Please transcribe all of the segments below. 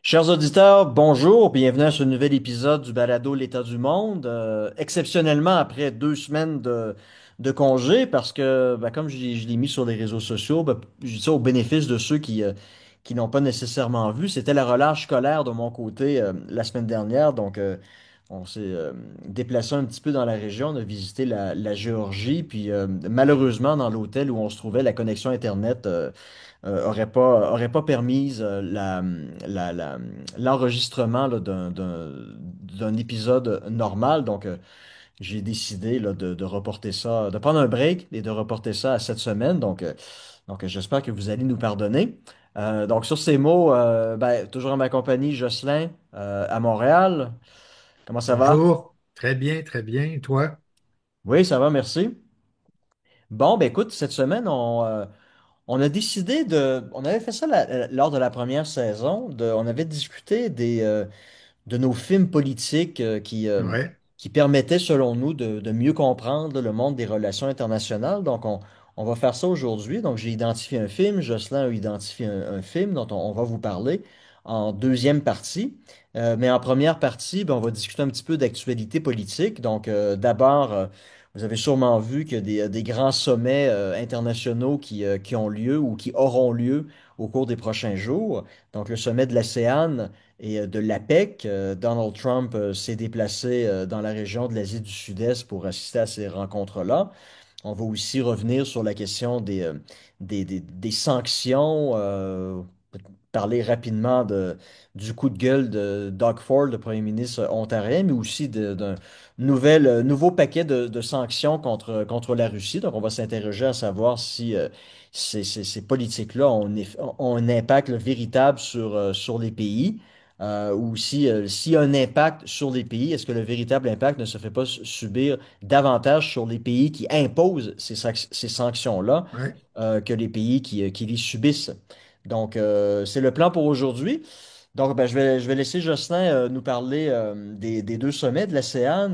Chers auditeurs, bonjour, bienvenue à ce nouvel épisode du balado L'état du monde. Exceptionnellement, après 2 semaines de congé, parce que, comme je l'ai mis sur les réseaux sociaux, je dis ça au bénéfice de ceux qui n'ont pas nécessairement vu. C'était la relâche scolaire de mon côté la semaine dernière, donc on s'est déplacé un petit peu dans la région, on a visité la Géorgie, puis malheureusement, dans l'hôtel où on se trouvait, la connexion Internet aurait pas permis l'enregistrement là, d'un épisode normal. Donc, j'ai décidé là, de reporter ça, de prendre un break et de reporter ça à cette semaine. Donc, j'espère que vous allez nous pardonner. Donc, sur ces mots, toujours en ma compagnie, Jocelyn, à Montréal. Comment ça va? Bonjour, très bien, très bien. Et toi? Oui, ça va, merci. Bon, écoute, cette semaine, on a décidé on avait fait ça lors de la première saison. On avait discuté de nos films politiques Ouais, qui permettaient, selon nous, de mieux comprendre le monde des relations internationales. Donc, on va faire ça aujourd'hui. Donc, j'ai identifié un film, Jocelyn a identifié un film dont on va vous parler en deuxième partie. Mais en première partie, on va discuter un petit peu d'actualité politique. Donc, d'abord, vous avez sûrement vu qu'il y a des grands sommets internationaux qui ont lieu ou qui auront lieu au cours des prochains jours. Donc, le sommet de l'ASEAN et de l'APEC. Donald Trump s'est déplacé dans la région de l'Asie du Sud-Est pour assister à ces rencontres-là. On va aussi revenir sur la question des sanctions, parler rapidement du coup de gueule de Doug Ford, le premier ministre ontarien, mais aussi d'un nouveau paquet de sanctions contre la Russie. Donc, on va s'interroger à savoir si ces politiques-là ont un impact là, véritable sur les pays. Ou si, s'il y a un impact sur les pays, est-ce que le véritable impact ne se fait pas subir davantage sur les pays qui imposent ces sanctions-là ouais. que les pays qui les subissent? Donc, c'est le plan pour aujourd'hui. Donc, je vais laisser Jocelyn nous parler des deux sommets de l'ASEAN,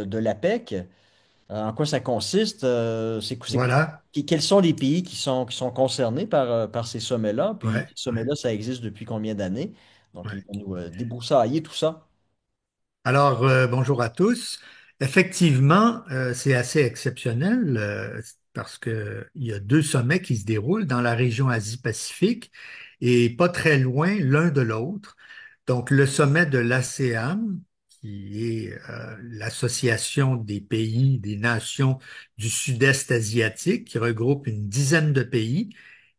de l'APEC. En quoi ça consiste? Voilà, Quels sont les pays qui sont concernés par ces sommets-là? Puis, ouais, ces ouais. sommets-là, ça existe depuis combien d'années? Donc, il Ouais. va nous débroussailler tout ça. Alors, bonjour à tous. Effectivement, c'est assez exceptionnel parce que il y a deux sommets qui se déroulent dans la région Asie-Pacifique et pas très loin l'un de l'autre. Donc, le sommet de l'ASEAN, qui est l'association des pays, des nations du Sud-Est asiatique, qui regroupe une dizaine de pays,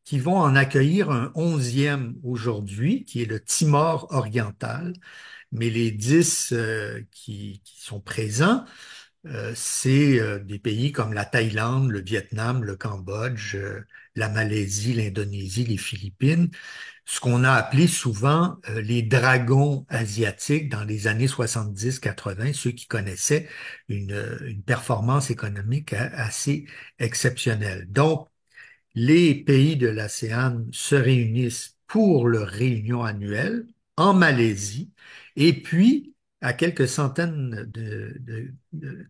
qui vont en accueillir un 11e aujourd'hui, qui est le Timor oriental. Mais les 10 qui sont présents, c'est des pays comme la Thaïlande, le Vietnam, le Cambodge, la Malaisie, l'Indonésie, les Philippines, ce qu'on a appelé souvent les dragons asiatiques dans les années 70-80, ceux qui connaissaient une performance économique assez exceptionnelle. Donc, les pays de l'ASEAN se réunissent pour leur réunion annuelle en Malaisie et puis à quelques centaines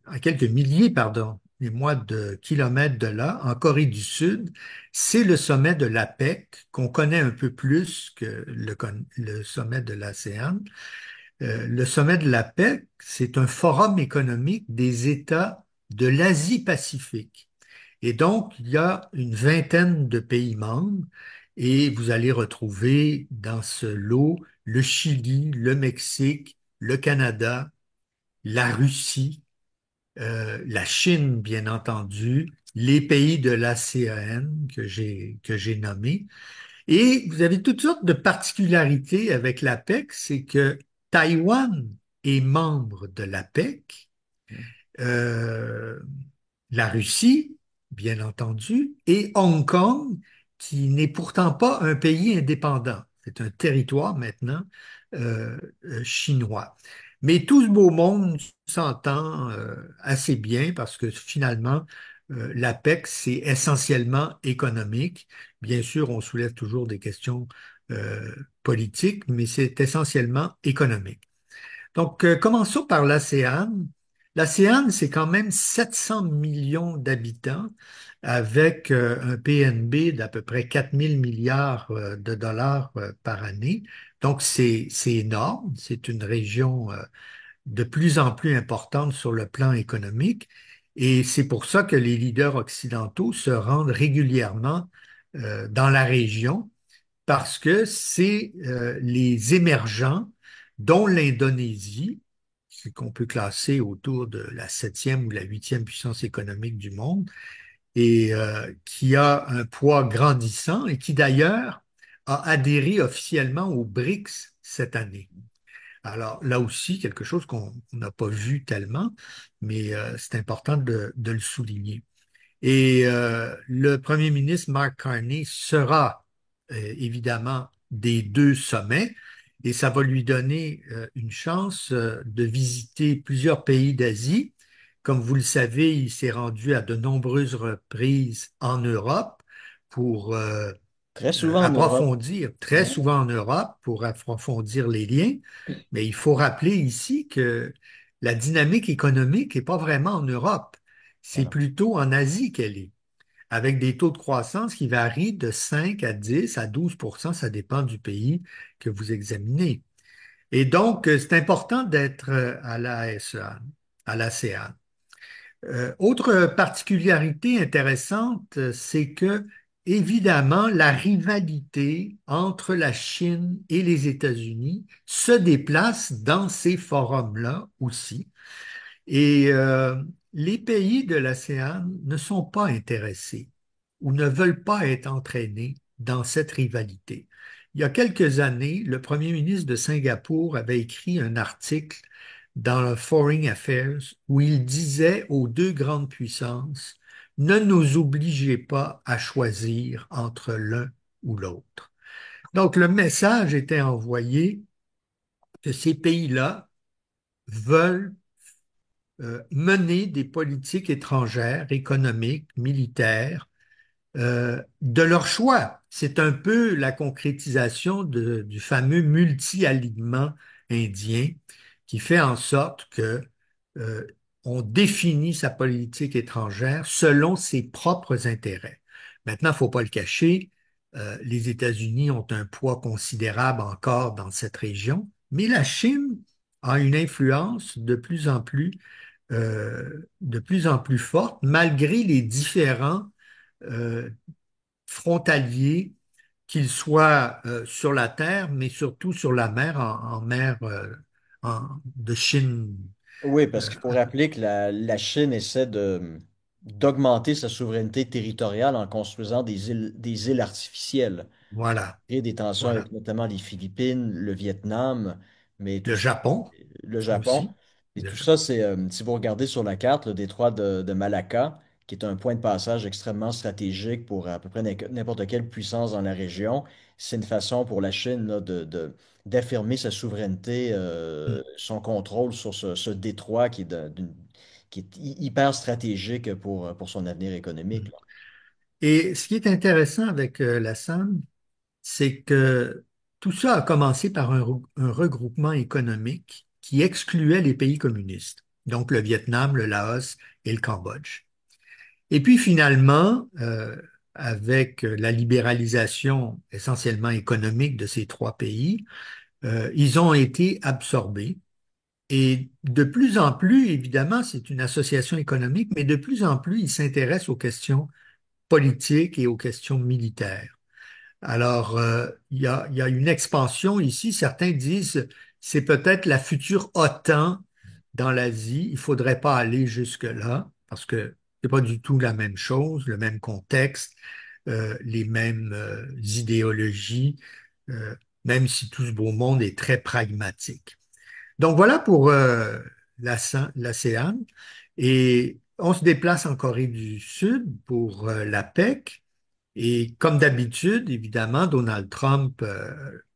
à quelques milliers, pardon, les mois de kilomètres de là, en Corée du Sud, c'est le sommet de l'APEC qu'on connaît un peu plus que le sommet de l'ASEAN. Le sommet de l'APEC, c'est un forum économique des États de l'Asie-Pacifique. Et donc, il y a une vingtaine de pays membres et vous allez retrouver dans ce lot le Chili, le Mexique, le Canada, la Russie, la Chine, bien entendu, les pays de l'ASEAN que j'ai nommés. Et vous avez toutes sortes de particularités avec l'APEC, c'est que Taïwan est membre de l'APEC, euh, la Russie, bien entendu, et Hong Kong, qui n'est pourtant pas un pays indépendant. C'est un territoire maintenant chinois. Mais tout ce beau monde s'entend assez bien parce que finalement, l'APEC, c'est essentiellement économique. Bien sûr, on soulève toujours des questions politique, mais c'est essentiellement économique. Donc, commençons par l'ASEAN. L'ASEAN, c'est quand même 700 millions d'habitants avec un PNB d'à peu près 4 000 milliards de dollars par année. Donc, c'est énorme. C'est une région de plus en plus importante sur le plan économique. Et c'est pour ça que les leaders occidentaux se rendent régulièrement dans la région parce que c'est les émergents, dont l'Indonésie, ce qu'on peut classer autour de la septième ou la huitième puissance économique du monde, et qui a un poids grandissant et qui d'ailleurs a adhéré officiellement au BRICS cette année. Alors là aussi, quelque chose qu'on n'a pas vu tellement, mais c'est important de le souligner. Et le premier ministre Mark Carney sera évidemment des deux sommets et ça va lui donner une chance de visiter plusieurs pays d'Asie. Comme vous le savez, il s'est rendu à de nombreuses reprises en Europe pour Très souvent en Europe. approfondir, très Ouais, souvent en Europe, pour approfondir les liens. Mais il faut rappeler ici que la dynamique économique n'est pas vraiment en Europe, c'est alors, plutôt en Asie qu'elle est, avec des taux de croissance qui varient de 5 à 10 à 12 ça dépend du pays que vous examinez. Et donc, c'est important d'être à l'ASEAN, à l'ASEAN. Autre particularité intéressante, c'est que, évidemment, la rivalité entre la Chine et les États-Unis se déplace dans ces forums-là aussi. Et les pays de l'ASEAN ne sont pas intéressés ou ne veulent pas être entraînés dans cette rivalité. Il y a quelques années, le premier ministre de Singapour avait écrit un article dans le Foreign Affairs où il disait aux deux grandes puissances, ne nous obligez pas à choisir entre l'un ou l'autre. Donc le message était envoyé que ces pays-là veulent mener des politiques étrangères, économiques, militaires, de leur choix. C'est un peu la concrétisation du fameux multi-alignement indien qui fait en sorte que on définit sa politique étrangère selon ses propres intérêts. Maintenant, il ne faut pas le cacher, les États-Unis ont un poids considérable encore dans cette région, mais la Chine a une influence de plus en plus forte, malgré les différents euh, frontaliers, qu'ils soient sur la terre, mais surtout sur la mer, en mer de Chine. oui, parce Euh, qu'il faut rappeler que la Chine essaie d'augmenter sa souveraineté territoriale en construisant des îles artificielles. voilà, Et des tensions voilà. avec notamment les Philippines, le Vietnam, mais tout Le ça, Japon le Japon. aussi. Et Le tout Ja- ça, c'est, si vous regardez sur la carte, le détroit de Malacca, qui est un point de passage extrêmement stratégique pour à peu près n'importe quelle puissance dans la région, c'est une façon pour la Chine là, d'affirmer sa souveraineté, son contrôle sur ce détroit qui est hyper stratégique pour son avenir économique, là. Et ce qui est intéressant avec la SAM, c'est que tout ça a commencé par un regroupement économique qui excluait les pays communistes, donc le Vietnam, le Laos et le Cambodge. Et puis finalement, avec la libéralisation essentiellement économique de ces trois pays, ils ont été absorbés. Et de plus en plus, évidemment, c'est une association économique, mais de plus en plus, ils s'intéressent aux questions politiques et aux questions militaires. Alors, il y a une expansion ici. Certains disent c'est peut-être la future OTAN dans l'Asie. Il ne faudrait pas aller jusque-là parce que c'est pas du tout la même chose, le même contexte, les mêmes idéologies, euh, même si tout ce beau monde est très pragmatique. Donc voilà pour l'ASEAN. Et on se déplace en Corée du Sud pour la PEC. Et comme d'habitude, évidemment, Donald Trump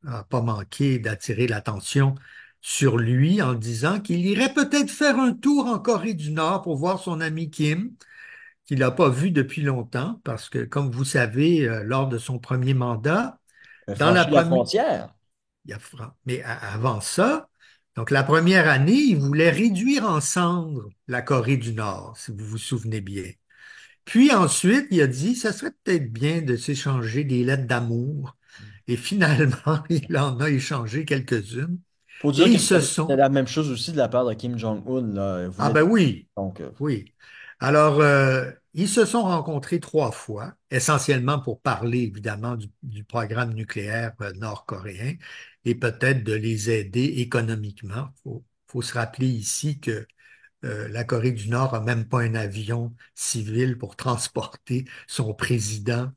n'a pas manqué d'attirer l'attention sur lui en disant qu'il irait peut-être faire un tour en Corée du Nord pour voir son ami Kim, qu'il n'a pas vu depuis longtemps, parce que, comme vous savez, lors de son premier mandat, Dans la Franchir la première, frontière. mais avant ça, donc la première année, il voulait réduire en cendres la Corée du Nord, si vous vous souvenez bien. Puis ensuite, il a dit, ça serait peut-être bien de s'échanger des lettres d'amour. Et finalement, il en a échangé quelques-unes. Faut Et dire que ils se c'était sont, la même chose aussi de la part de Kim Jong-un, là. Il ah voulait ben oui, donc oui. Alors, ils se sont rencontrés 3 fois, essentiellement pour parler évidemment du programme nucléaire nord-coréen et peut-être de les aider économiquement. Faut se rappeler ici que la Corée du Nord a même pas un avion civil pour transporter son président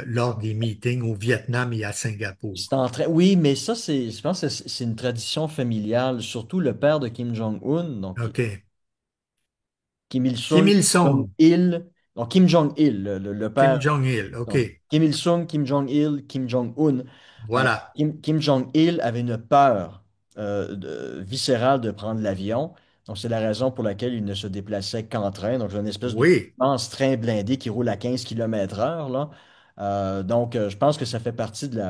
lors des meetings au Vietnam et à Singapour. c'est en train. Oui, mais ça, je pense que c'est une tradition familiale, surtout le père de Kim Jong-un, donc OK. Kim Kim Il-sung, Il-sung, Jong-il, donc Kim Jong-il, le Kim père. Jong-il, Donc, OK. Kim Il-sung, Kim Jong-il, Kim Jong-un. Voilà. Kim Jong-il avait une peur viscérale de prendre l'avion. Donc, c'est la raison pour laquelle il ne se déplaçait qu'en train. Donc, j'ai une espèce de Oui, immense train blindé qui roule à 15 km/h, là. Je pense que ça fait partie de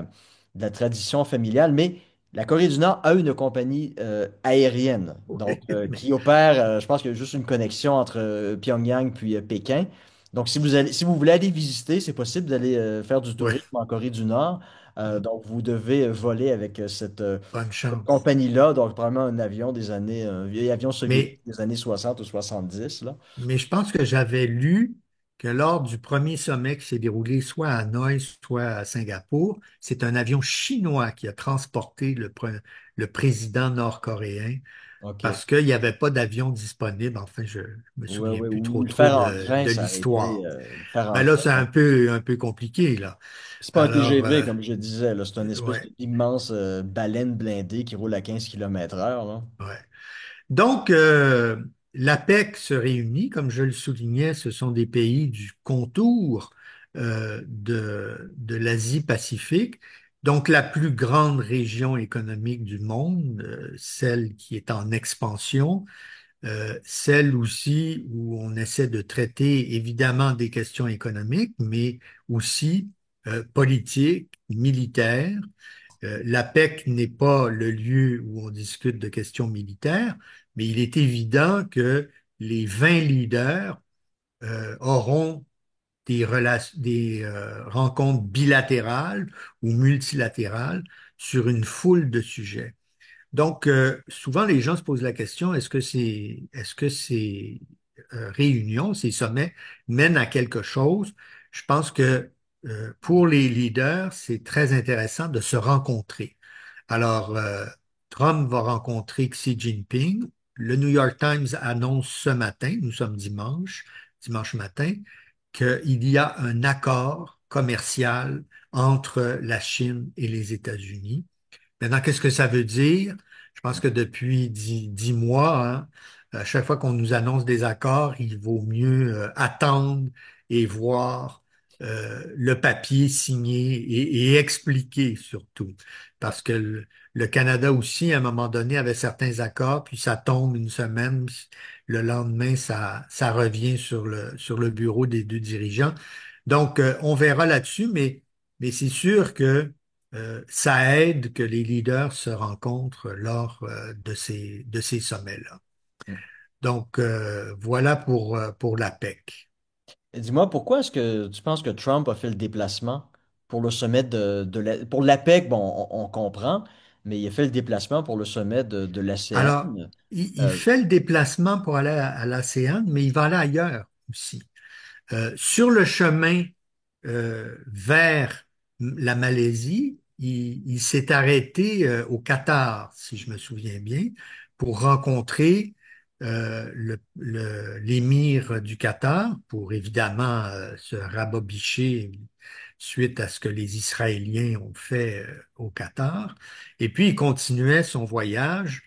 la tradition familiale. Mais la Corée du Nord a une compagnie aérienne, oui, mais, qui opère, je pense qu'il y a juste une connexion entre Pyongyang puis Pékin. Donc, si vous voulez aller visiter, c'est possible d'aller faire du ouais, tourisme en Corée du Nord. Donc, vous devez voler avec bonne cette chance. compagnie-là, donc probablement un avion un vieil avion soviétique Mais des années 60 ou 70, là. Mais je pense que j'avais lu que lors du premier sommet qui s'est déroulé soit à Hanoï, soit à Singapour, c'est un avion chinois qui a transporté le président nord-coréen OK. parce qu'il n'y avait pas d'avion disponible. Enfin, je me Ouais, souviens ouais, plus ou le trop faire en train, de ça aurait été l'histoire. le faire en Ben là, train. c'est un peu compliqué, là. C'est pas un Alors, TGV, comme je disais, là. C'est une espèce ouais, d'immense baleine blindée qui roule à 15 km/h, là. ouais. Donc, l'APEC se réunit, comme je le soulignais, ce sont des pays du contour de l'Asie-Pacifique, donc la plus grande région économique du monde, celle qui est en expansion, celle aussi où on essaie de traiter évidemment des questions économiques, mais aussi politiques, militaires. L'APEC n'est pas le lieu où on discute de questions militaires, mais il est évident que les 20 leaders auront des rencontres bilatérales ou multilatérales sur une foule de sujets. Donc, souvent, les gens se posent la question, est-ce que ces réunions, ces sommets mènent à quelque chose? Je pense que pour les leaders, c'est très intéressant de se rencontrer. Alors, Trump va rencontrer Xi Jinping. Le New York Times annonce ce matin, nous sommes dimanche matin, qu'il y a un accord commercial entre la Chine et les États-Unis. Maintenant, qu'est-ce que ça veut dire? Je pense que depuis 10 mois, hein, à chaque fois qu'on nous annonce des accords, il vaut mieux attendre et voir le papier signé et expliquer surtout. Parce que le Canada aussi, à un moment donné, avait certains accords, puis ça tombe une semaine, puis le lendemain, ça revient sur le bureau des deux dirigeants. Donc, on verra là-dessus, mais c'est sûr que ça aide que les leaders se rencontrent lors de ces sommets-là. Donc, voilà pour la PEC. Et dis-moi, pourquoi est-ce que tu penses que Trump a fait le déplacement pour le sommet pour l'APEC, bon, on comprend, mais il a fait le déplacement pour le sommet de l'ASEAN. Alors, il Euh, fait le déplacement pour aller à l'ASEAN, mais il va aller ailleurs aussi. Sur le chemin vers la Malaisie, il s'est arrêté au Qatar, si je me souviens bien, pour rencontrer l'émir du Qatar, pour évidemment se rabobicher suite à ce que les Israéliens ont fait au Qatar. Et puis, il continuait son voyage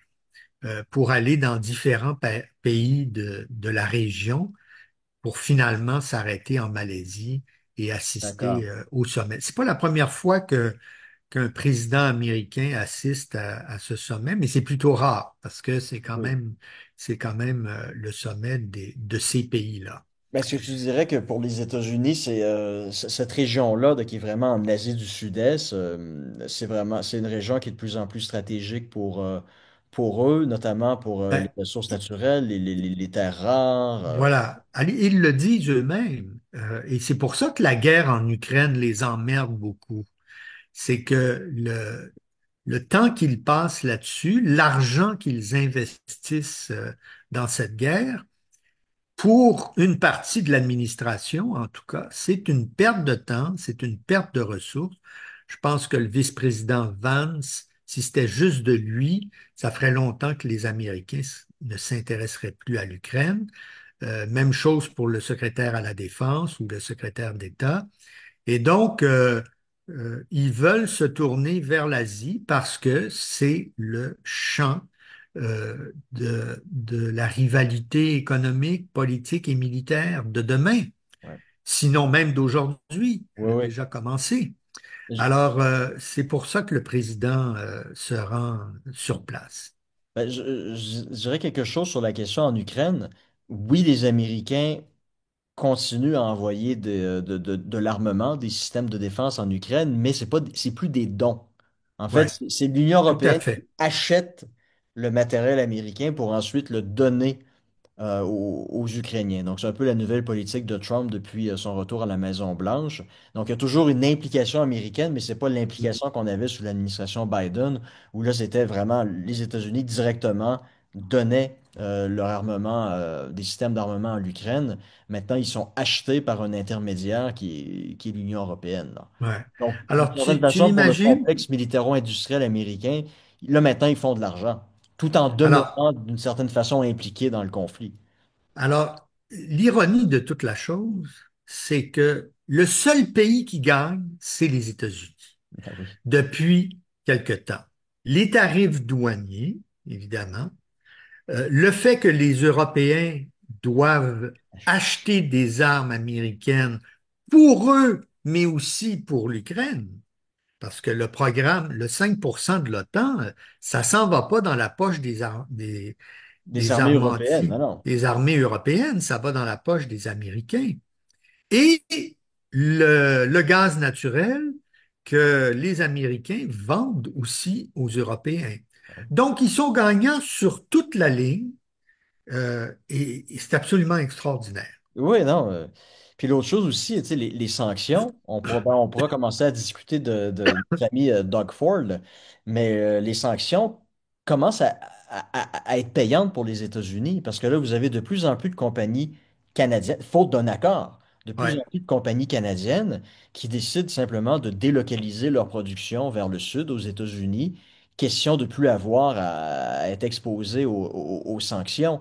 pour aller dans différents pays de la région pour finalement s'arrêter en Malaisie et d'accord. assister au sommet. C'est pas la première fois qu'un président américain assiste à ce sommet, mais c'est plutôt rare parce que Oui. c'est quand même le sommet de ces pays-là. Est-ce que tu dirais que pour les États-Unis, c'est cette région-là, qui est vraiment en Asie du Sud-Est, c'est une région qui est de plus en plus stratégique pour eux, notamment pour les Ben, ressources naturelles, les terres rares. voilà, ils le disent eux-mêmes, et c'est pour ça que la guerre en Ukraine les emmerde beaucoup. C'est que le temps qu'ils passent là-dessus, l'argent qu'ils investissent dans cette guerre, pour une partie de l'administration, en tout cas, c'est une perte de temps, c'est une perte de ressources. Je pense que le vice-président Vance, si c'était juste de lui, ça ferait longtemps que les Américains ne s'intéresseraient plus à l'Ukraine. Même chose pour le secrétaire à la Défense ou le secrétaire d'État. Et donc, ils veulent se tourner vers l'Asie parce que c'est le champ de la rivalité économique, politique et militaire de demain, Ouais. sinon même d'aujourd'hui, Oui, oui. déjà commencé. Je, Alors, c'est pour ça que le président se rend sur place. ben, je dirais quelque chose sur la question en Ukraine. Oui, les Américains continuent à envoyer de l'armement, des systèmes de défense en Ukraine, mais c'est plus des dons. En fait, Ouais, c'est l'Union tout à européenne qui fait. achète le matériel américain pour ensuite le donner aux Ukrainiens. Donc, c'est un peu la nouvelle politique de Trump depuis son retour à la Maison-Blanche. Donc, il y a toujours une implication américaine, mais c'est pas l'implication qu'on avait sous l'administration Biden, où là, c'était vraiment les États-Unis directement donnaient leur armement, des systèmes d'armement à l'Ukraine. Maintenant, ils sont achetés par un intermédiaire qui est l'Union européenne, là. Ouais. Donc, d'une Alors, certaine tu façon, pour le imagines, complexe militaro-industriel américain, là, maintenant, ils font de l'argent, tout en alors, demeurant d'une certaine façon impliqués dans le conflit. l'ironie de toute la chose, c'est que le seul pays qui gagne, c'est les États-Unis Ben oui. depuis quelque temps. Les tarifs douaniers, évidemment, le fait que les Européens doivent acheter des armes américaines pour eux, mais aussi pour l'Ukraine, parce que le programme, le 5% de l'OTAN, ça s'en va pas dans la poche Des des armées européennes, armentiers, non, non. des armées européennes, ça va dans la poche des Américains. Et le gaz naturel que les Américains vendent aussi aux Européens. Donc, ils sont gagnants sur toute la ligne et c'est absolument extraordinaire. Oui, non. Puis l'autre chose aussi, tu sais, les sanctions, on pourra commencer à discuter de notre ami Doug Ford, mais les sanctions commencent à être payantes pour les États-Unis parce que là, vous avez de plus en plus de compagnies canadiennes, faute d'un accord, de plus en Ouais, plus de compagnies canadiennes qui décident simplement de délocaliser leur production vers le sud, aux États-Unis, question de plus avoir à être exposé aux sanctions.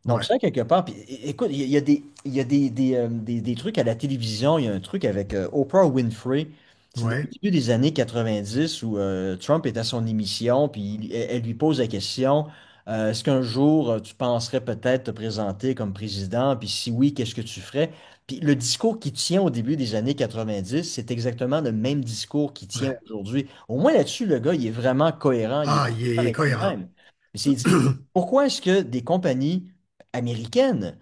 Donc ouais, ça, quelque part, puis, écoute, il y a des trucs à la télévision. Il y a un truc avec Oprah Winfrey. C'est dans le ouais, début des années 90 où Trump est à son émission, puis elle lui pose la question, est-ce qu'un jour tu penserais peut-être te présenter comme président? Puis si oui, qu'est-ce que tu ferais? Puis le discours qu'il tient au début des années 90, c'est exactement le même discours qu'il tient ouais. aujourd'hui. Au moins là-dessus, le gars, il est vraiment cohérent, il est Ah, il cohérent est avec cohérent. lui-même. Mais c'est dit, pourquoi est-ce que des compagnies américaines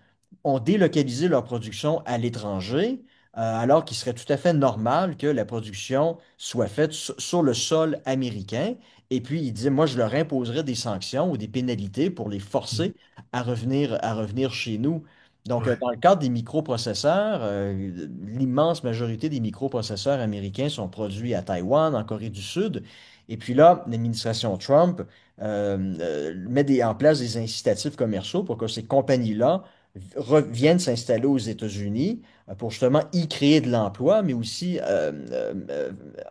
ont délocalisé leur production à l'étranger, alors qu'il serait tout à fait normal que la production soit faite sur le sol américain. Et puis, il dit, moi, je leur imposerais des sanctions ou des pénalités pour les forcer à revenir chez nous. Donc, Ouais. dans le cadre des microprocesseurs, l'immense majorité des microprocesseurs américains sont produits à Taïwan, en Corée du Sud. Et puis là, l'administration Trump met en place des incitatifs commerciaux pour que ces compagnies-là viennent s'installer aux États-Unis pour justement y créer de l'emploi, mais aussi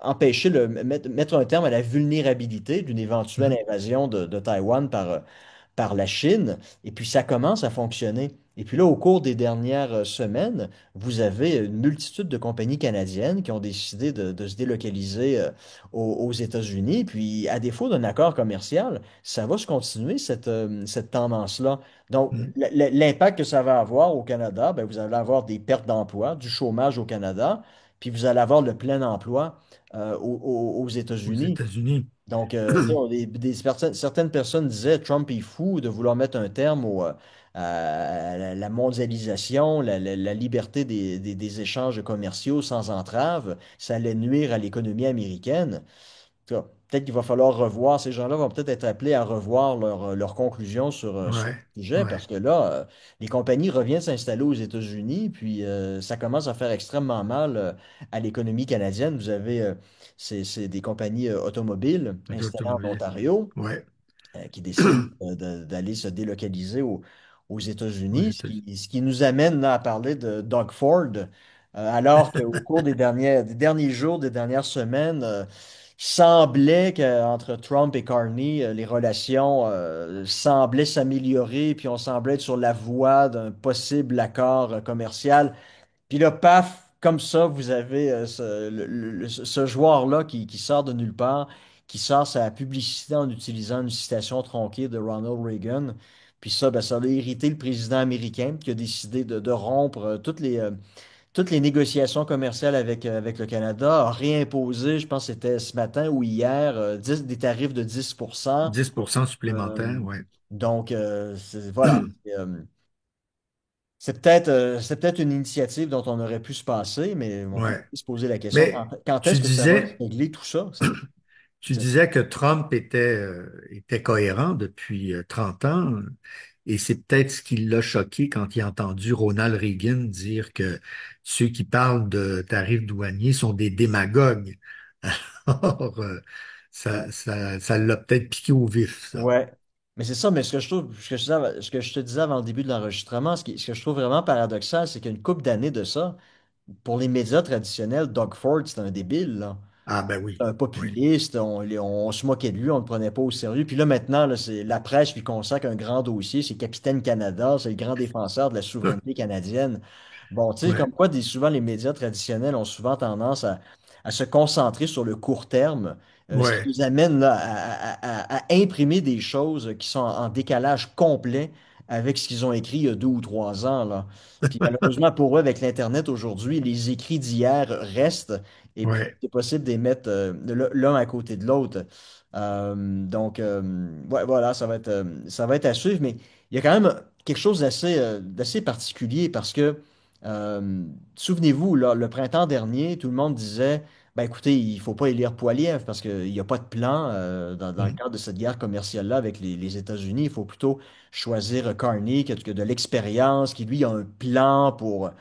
empêcher mettre un terme à la vulnérabilité d'une éventuelle invasion de Taïwan par la Chine, et puis ça commence à fonctionner. Et puis là, au cours des dernières semaines, vous avez une multitude de compagnies canadiennes qui ont décidé de se délocaliser aux États-Unis. Puis, à défaut d'un accord commercial, ça va se continuer, cette tendance-là. Donc, l'impact que ça va avoir au Canada, ben, vous allez avoir des pertes d'emplois, du chômage au Canada. puis vous allez avoir le plein emploi aux aux États-Unis. États-Unis. Donc, tu sais, certaines personnes disaient Trump est fou de vouloir mettre un terme à la mondialisation, la liberté des échanges commerciaux sans entrave. Ça allait nuire à l'économie américaine. En tout cas, peut-être qu'il va falloir revoir, ces gens-là vont peut-être être appelés à revoir leurs conclusions sur Ouais, le sujet, ouais, parce que là, les compagnies reviennent s'installer aux États-Unis, puis ça commence à faire extrêmement mal à l'économie canadienne. Vous avez c'est des compagnies automobiles installées en automobile. Ontario Ouais, qui décident d'aller se délocaliser aux aux États-Unis, États-Unis. ce qui nous amène là à parler de Doug Ford, alors qu'au cours des derniers jours, des dernières semaines, il semblait qu'entre Trump et Carney, les relations semblaient s'améliorer, puis on semblait être sur la voie d'un possible accord commercial. Puis là, paf, comme ça, vous avez ce joueur-là qui sort de nulle part, qui sort sa publicité en utilisant une citation tronquée de Ronald Reagan. Puis ça, ben, ça a irrité le président américain qui a décidé de rompre toutes les négociations commerciales avec le Canada, a réimposé, je pense que c'était ce matin ou hier, des tarifs de 10%. 10% Euh, supplémentaire, ouais. donc, voilà. C'est peut-être une initiative dont on aurait pu se passer, mais on peut Ouais. se poser la question, Mais quand tu est-ce que ça va se disais, régler tout ça? tu disais que Trump était cohérent depuis 30 ans, et c'est peut-être ce qui l'a choqué quand il a entendu Ronald Reagan dire que ceux qui parlent de tarifs douaniers sont des démagogues. Alors, ça l'a peut-être piqué au vif, ça. Ouais. Mais c'est ça, mais ce que je trouve, ce que je te disais avant le début de l'enregistrement, ce que je trouve vraiment paradoxal, c'est qu'une couple d'années de ça, pour les médias traditionnels, Doug Ford, c'est un débile, là. Ah ben oui, Un oui, populiste, on se moquait de lui, on ne le prenait pas au sérieux. Puis là, maintenant, là, la presse lui consacre un grand dossier, c'est Capitaine Canada, c'est le grand défenseur de la souveraineté canadienne. Bon, tu sais, ouais, comme quoi, souvent, les médias traditionnels ont souvent tendance à se concentrer sur le court terme, ce qui ouais. nous amène là, à imprimer des choses qui sont en décalage complet avec ce qu'ils ont écrit il y a 2 ou 3 ans, là. Puis malheureusement pour eux, avec l'Internet aujourd'hui, les écrits d'hier restent et puis Ouais. c'est possible de les mettre l'un à côté de l'autre. Ouais, voilà, ça va être à suivre, mais il y a quand même quelque chose d'assez particulier parce que, euh, souvenez-vous, là, le printemps dernier, tout le monde disait, ben écoutez, il faut pas élire Poilievre parce qu'il n'y a pas de plan dans le Mm. cadre de cette guerre commerciale-là avec les États-Unis. Il faut plutôt choisir Carney que de l'expérience, qui lui a un plan pour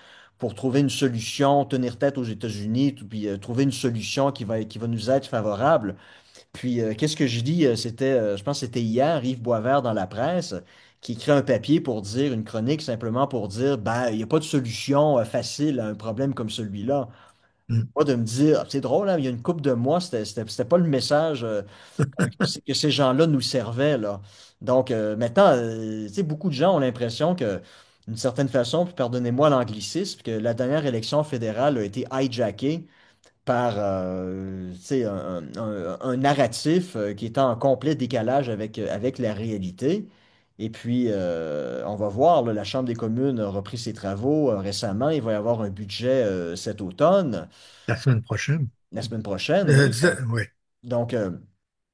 trouver une solution, tenir tête aux États-Unis, puis trouver une solution qui va nous être favorable. Puis, qu'est-ce que je dis? Je pense que c'était hier, Yves Boisvert dans la presse, qui écrit un papier pour dire, une chronique simplement pour dire, ben, il n'y a pas de solution facile à un problème comme celui-là. Mm. Pas de me dire, c'est drôle, hein, il y a une couple de mois, c'était pas le message que ces gens-là nous servaient, là. Donc, maintenant, tu sais, beaucoup de gens ont l'impression que, d'une certaine façon, puis pardonnez-moi l'anglicisme, que la dernière élection fédérale a été hijackée par tu sais, un narratif qui est en complet décalage avec la réalité. Et puis, on va voir, là, la Chambre des communes a repris ses travaux récemment. Il va y avoir un budget cet automne, La semaine prochaine. la semaine prochaine. Oui. Ouais. Donc,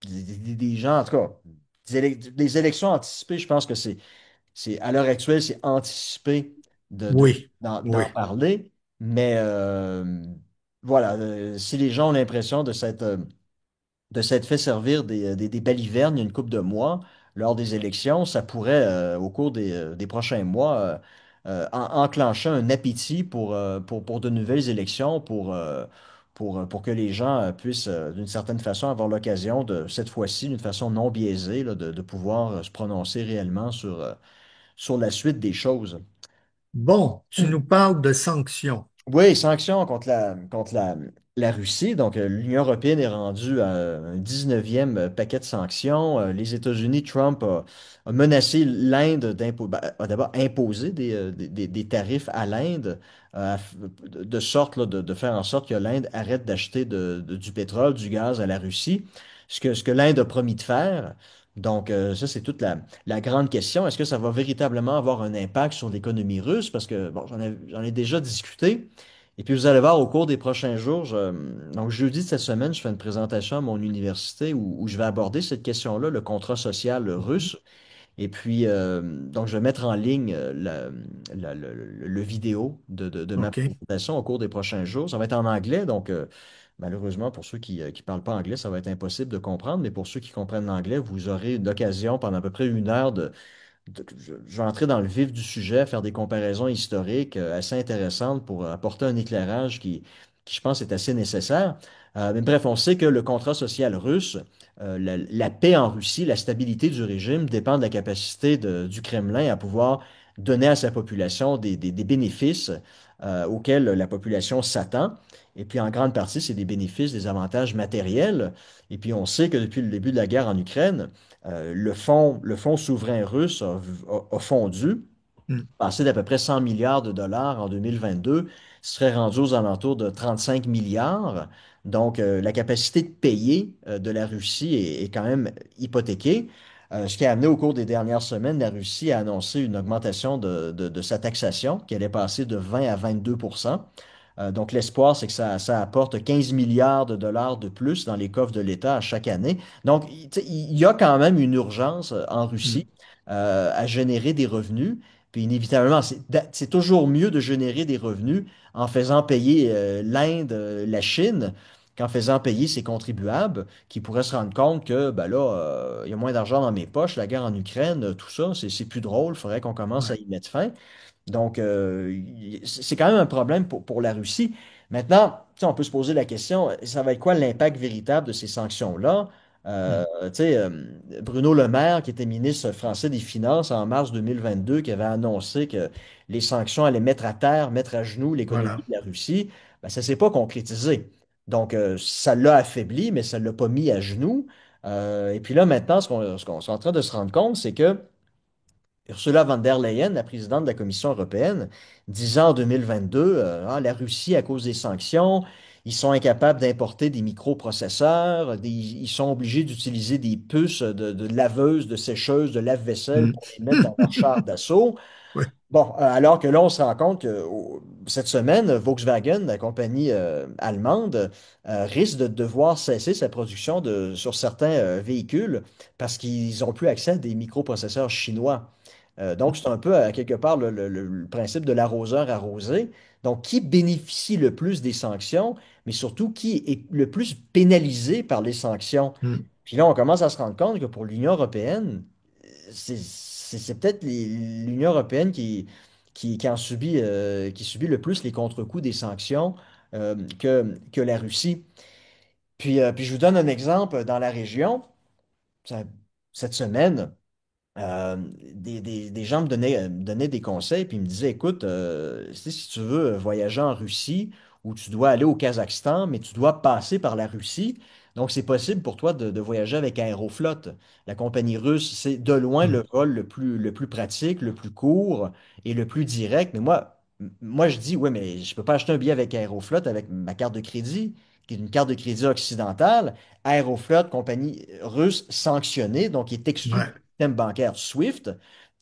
des gens, en tout cas, des élections anticipées, je pense que à l'heure actuelle, c'est anticipé Oui, d'en oui. parler, mais voilà, si les gens ont l'impression de s'être fait servir des balivernes il y a une couple de mois lors des élections, ça pourrait, au cours des prochains mois, enclencher un appétit pour de nouvelles élections, pour que les gens puissent, d'une certaine façon, avoir l'occasion de, cette fois-ci, d'une façon non biaisée, là, de pouvoir se prononcer réellement sur la suite des choses. Bon, tu nous parles de sanctions. Oui, sanctions contre la Russie. Donc, l'Union européenne est rendue à un 19e paquet de sanctions. Les États-Unis, Trump a menacé l'Inde a d'abord imposé des tarifs à l'Inde, de sorte là, de faire en sorte que l'Inde arrête d'acheter du pétrole, du gaz à la Russie, ce que l'Inde a promis de faire. Donc, ça, c'est toute la grande question. Est-ce que ça va véritablement avoir un impact sur l'économie russe? Parce que, bon, j'en ai déjà discuté. Et puis vous allez voir au cours des prochains jours, donc jeudi de cette semaine, je fais une présentation à mon université où je vais aborder cette question-là, le contrat social Mhm. russe. Et puis, donc, je vais mettre en ligne le vidéo de ma OK. présentation au cours des prochains jours. Ça va être en anglais, donc malheureusement, pour ceux qui ne parlent pas anglais, ça va être impossible de comprendre, mais pour ceux qui comprennent l'anglais, vous aurez l'occasion pendant à peu près une heure je vais entrer dans le vif du sujet, faire des comparaisons historiques assez intéressantes pour apporter un éclairage qui, je pense, est assez nécessaire. Mais bref, on sait que le contrat social russe, la paix en Russie, la stabilité du régime dépend de la capacité du Kremlin à pouvoir donner à sa population des bénéfices auxquels la population s'attend. Et puis, en grande partie, c'est des bénéfices, des avantages matériels. Et puis, on sait que depuis le début de la guerre en Ukraine, le fonds souverain russe a fondu, Mm. passé d'à peu près 100 milliards de dollars en 2022, serait rendu aux alentours de 35 milliards. Donc, la capacité de payer de la Russie est quand même hypothéquée. Ce qui a amené au cours des dernières semaines, la Russie a annoncé une augmentation de sa taxation qui allait passer de 20 à 22 donc, l'espoir, c'est que ça apporte 15 milliards de dollars de plus dans les coffres de l'État à chaque année. Donc, tu sais, il y a quand même une urgence en Russie Mm. à générer des revenus. Puis, inévitablement, c'est toujours mieux de générer des revenus en faisant payer l'Inde, la Chine, qu'en faisant payer ses contribuables qui pourraient se rendre compte que, ben là, il y a moins d'argent dans mes poches, la guerre en Ukraine, tout ça, c'est plus drôle, il faudrait qu'on commence à Ouais. y mettre fin. Donc, c'est quand même un problème pour la Russie. Maintenant, tu sais, on peut se poser la question, ça va être quoi l'impact véritable de ces sanctions-là? Mm. Tu sais, Bruno Le Maire, qui était ministre français des Finances en mars 2022, qui avait annoncé que les sanctions allaient mettre à terre, mettre à genoux l'économie Voilà. de la Russie, ben, ça ne s'est pas concrétisé. Donc, ça l'a affaibli, mais ça ne l'a pas mis à genoux. Et puis là, maintenant, ce qu'on est en train de se rendre compte, c'est que Ursula von der Leyen, la présidente de la Commission européenne, disait en 2022, ah, la Russie, à cause des sanctions, ils sont incapables d'importer des microprocesseurs, ils sont obligés d'utiliser des puces de laveuses, de sécheuses, de lave-vaisselle Mm. pour les mettre dans leur char d'assaut. Ouais. Bon, alors que là, on se rend compte que cette semaine, Volkswagen, la compagnie allemande, risque de devoir cesser sa production sur certains véhicules parce qu'ils n'ont plus accès à des microprocesseurs chinois. Donc, c'est un peu, à quelque part, le principe de l'arroseur arrosé. Donc, qui bénéficie le plus des sanctions, mais surtout qui est le plus pénalisé par les sanctions? Mm. Puis là, on commence à se rendre compte que pour l'Union européenne, c'est peut-être l'Union européenne qui subit le plus les contre-coups des sanctions que la Russie. Puis je vous donne un exemple dans la région. Ça- Cette semaine, euh, des gens me donnaient des conseils, puis ils me disaient, écoute, si tu veux voyager en Russie, ou tu dois aller au Kazakhstan, mais tu dois passer par la Russie, donc c'est possible pour toi de voyager avec Aeroflot. La compagnie russe, c'est de loin Mm. le vol le plus pratique, le plus court et le plus direct. Mais moi je dis, ouais, mais je peux pas acheter un billet avec Aeroflot avec ma carte de crédit, qui est une carte de crédit occidentale. Aeroflot, compagnie russe sanctionnée, donc qui est exclue Ouais. système bancaire SWIFT.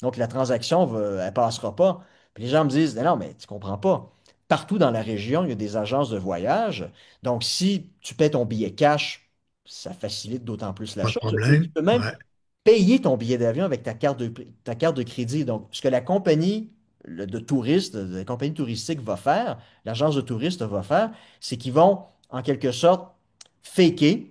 Donc, la transaction, elle ne passera pas. Puis les gens me disent, non, mais tu comprends pas. Partout dans la région, il y a des agences de voyage. Donc, si tu paies ton billet cash, ça facilite d'autant plus la Pas de chose. Et tu problème. peux même Ouais. payer ton billet d'avion avec ta carte de crédit. Donc, ce que la compagnie de touristes, la compagnie touristique va faire, l'agence de touristes va faire, c'est qu'ils vont, en quelque sorte, faker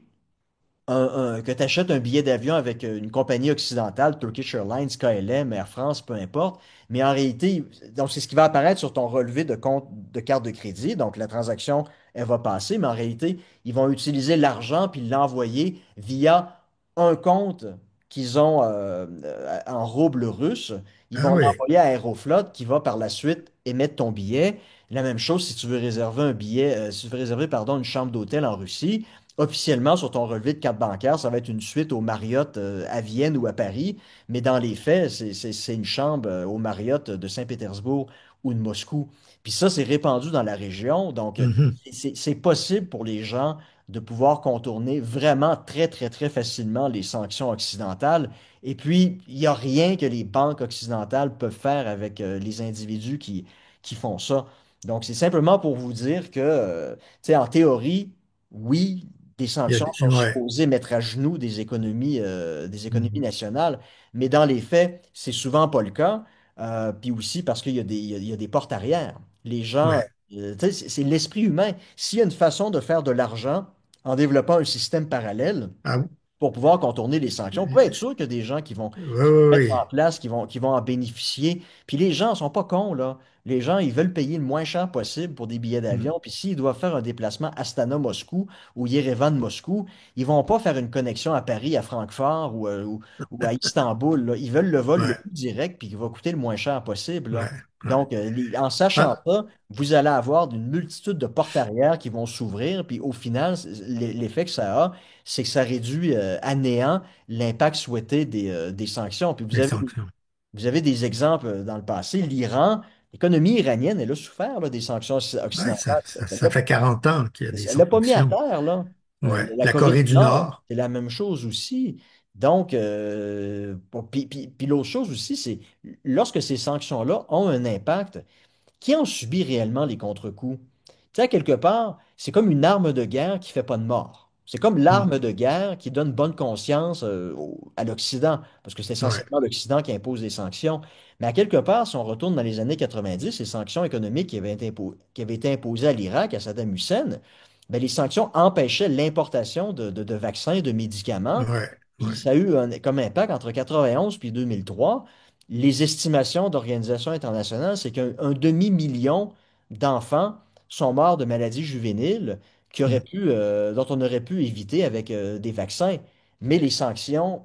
que tu achètes un billet d'avion avec une compagnie occidentale, Turkish Airlines, KLM, Air France, peu importe, mais en réalité, donc c'est ce qui va apparaître sur ton relevé de compte de carte de crédit, donc la transaction, elle va passer, mais en réalité, ils vont utiliser l'argent puis l'envoyer via un compte qu'ils ont en rouble russe. Ils Ah vont oui. l'envoyer à Aeroflot qui va par la suite émettre ton billet. La même chose si tu veux réserver un billet, si tu veux réserver, pardon, une chambre d'hôtel en Russie. Officiellement, sur ton relevé de carte bancaire, ça va être une suite au Marriott à Vienne ou à Paris, mais dans les faits, c'est une chambre au Marriott de Saint-Pétersbourg ou de Moscou. Puis ça, c'est répandu dans la région, donc Mhm. c'est possible pour les gens de pouvoir contourner vraiment très, très, très facilement les sanctions occidentales. Et puis, il n'y a rien que les banques occidentales peuvent faire avec les individus qui font ça. Donc, c'est simplement pour vous dire que, tu sais, en théorie, oui, des Il y a sanctions sont ouais. supposées mettre à genoux des économies Mhm. nationales, mais dans les faits, c'est souvent pas le cas. Puis aussi parce qu'il y a il y a des portes arrière. Les gens, Ouais. tu sais, c'est l'esprit humain. S'il y a une façon de faire de l'argent en développant un système parallèle, Ah, pour pouvoir contourner les sanctions. Vous pouvez être sûr qu'il y a des gens oui, qui vont oui, mettre en oui. place, qui vont en bénéficier. Puis les gens ne sont pas cons, là. Les gens, ils veulent payer le moins cher possible pour des billets Mm. d'avion. Puis s'ils doivent faire un déplacement Astana-Moscou ou Yerevan-Moscou, ils vont pas faire une connexion à Paris, à Francfort ou à Istanbul, là. Ils veulent le vol le Ouais, plus direct puis qui va coûter le moins cher possible, là. ouais, ouais. Donc, en sachant Ah, ça, vous allez avoir une multitude de portes arrière qui vont s'ouvrir. Puis au final, l'effet que ça a, c'est que ça réduit à néant l'impact souhaité des sanctions. Puis les sanctions. vous avez des exemples dans le passé. L'Iran, l'économie iranienne, elle a souffert là, des sanctions Ouais, occidentales. ça fait 40 ans qu'il y a des Elle l'a pas mis à sanctions. terre, là. Ouais. La La Corée Corée du du Nord, Nord. c'est la même chose aussi. Donc, bon, puis l'autre chose aussi, c'est lorsque ces sanctions-là ont un impact, qui en subit réellement les contre-coups? Tu sais, à quelque part, c'est comme une arme de guerre qui fait pas de mort. C'est comme Mm. l'arme de guerre qui donne bonne conscience à l'Occident, parce que c'est Ouais. essentiellement l'Occident qui impose des sanctions. Mais à quelque part, si on retourne dans les années 90, les sanctions économiques qui avaient été imposées à l'Irak, à Saddam Hussein, ben, les sanctions empêchaient l'importation de vaccins et de médicaments. Ouais. Puis Ouais. ça a eu comme impact entre 91 puis 2003. Les estimations d'organisations internationales, c'est qu'un demi-million d'enfants sont morts de maladies juvéniles Mm. dont on aurait pu éviter avec des vaccins. Mais les sanctions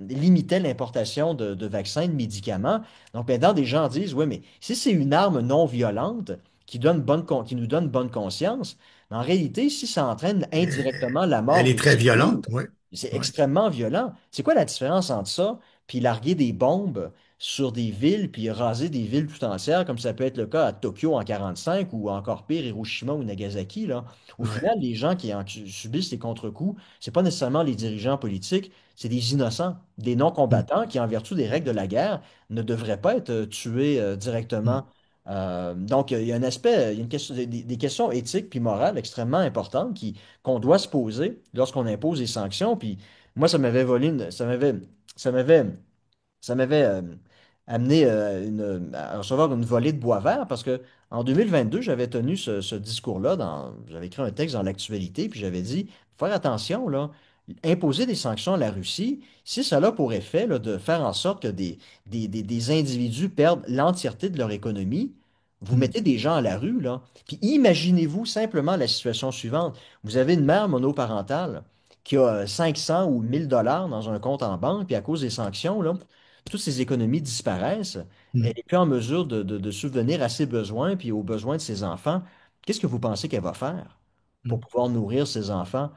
limitaient l'importation de vaccins, de médicaments. Donc maintenant, des gens disent, oui, mais si c'est une arme non violente qui nous donne bonne conscience, mais en réalité, si ça entraîne indirectement la Elle mort est de très civils, violente, oui. c'est Ouais. extrêmement violent. C'est quoi la différence entre ça puis larguer des bombes sur des villes puis raser des villes tout entières, comme ça peut être le cas à Tokyo en 45 ou encore pire, Hiroshima ou Nagasaki, là. Au Ouais. final, les gens qui subissent les contre-coups, c'est pas nécessairement les dirigeants politiques, c'est des innocents, des Mm. non-combattants qui, en vertu des règles de la guerre, ne devraient pas être tués Mm. directement. Donc, il y a un aspect, il y a une question, des questions éthiques puis morales extrêmement importantes qu'on doit se poser lorsqu'on impose des sanctions. Puis moi, ça m'avait, ça m'avait amené à recevoir une volée de bois vert parce que en 2022, j'avais tenu ce discours-là, j'avais écrit un texte dans l'actualité, puis j'avais dit, faire attention, là, imposer des sanctions à la Russie, si cela a pour effet là, de faire en sorte que des individus perdent l'entièreté de leur économie, vous Mm. mettez des gens à la rue, là. Puis imaginez-vous simplement la situation suivante. Vous avez une mère monoparentale qui a 500 ou 1000 dollars dans un compte en banque, puis à cause des sanctions, là, toutes ses économies disparaissent. Elle Mm. n'est plus en mesure de subvenir à ses besoins puis aux besoins de ses enfants. Qu'est-ce que vous pensez qu'elle va faire pour Mm. pouvoir nourrir ses enfants?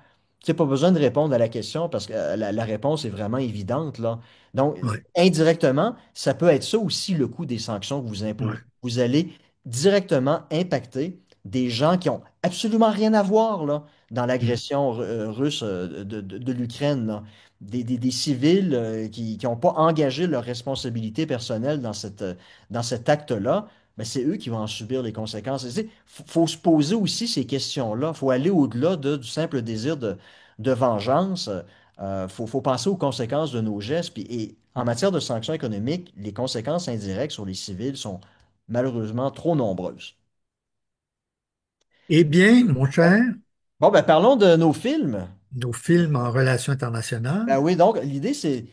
Tu n'as pas besoin de répondre à la question parce que la réponse est vraiment évidente, là. Donc, Ouais. indirectement, ça peut être ça aussi le coût des sanctions que vous imposez. Ouais. Vous allez directement impacter des gens qui ont absolument rien à voir, là, dans Mm. l'agression russe de l'Ukraine, là. Des civils qui n'ont pas engagé leurs responsabilités personnelles dans cet acte-là, mais c'est eux qui vont en subir les conséquences. Il faut se poser aussi ces questions-là. Il faut aller au-delà du simple désir de vengeance. Faut penser aux conséquences de nos gestes. Et en matière de sanctions économiques, les conséquences indirectes sur les civils sont malheureusement trop nombreuses. Eh bien, mon cher, Bon, ben parlons de nos films. nos films en relations internationales. Ben oui, donc l'idée, c'est,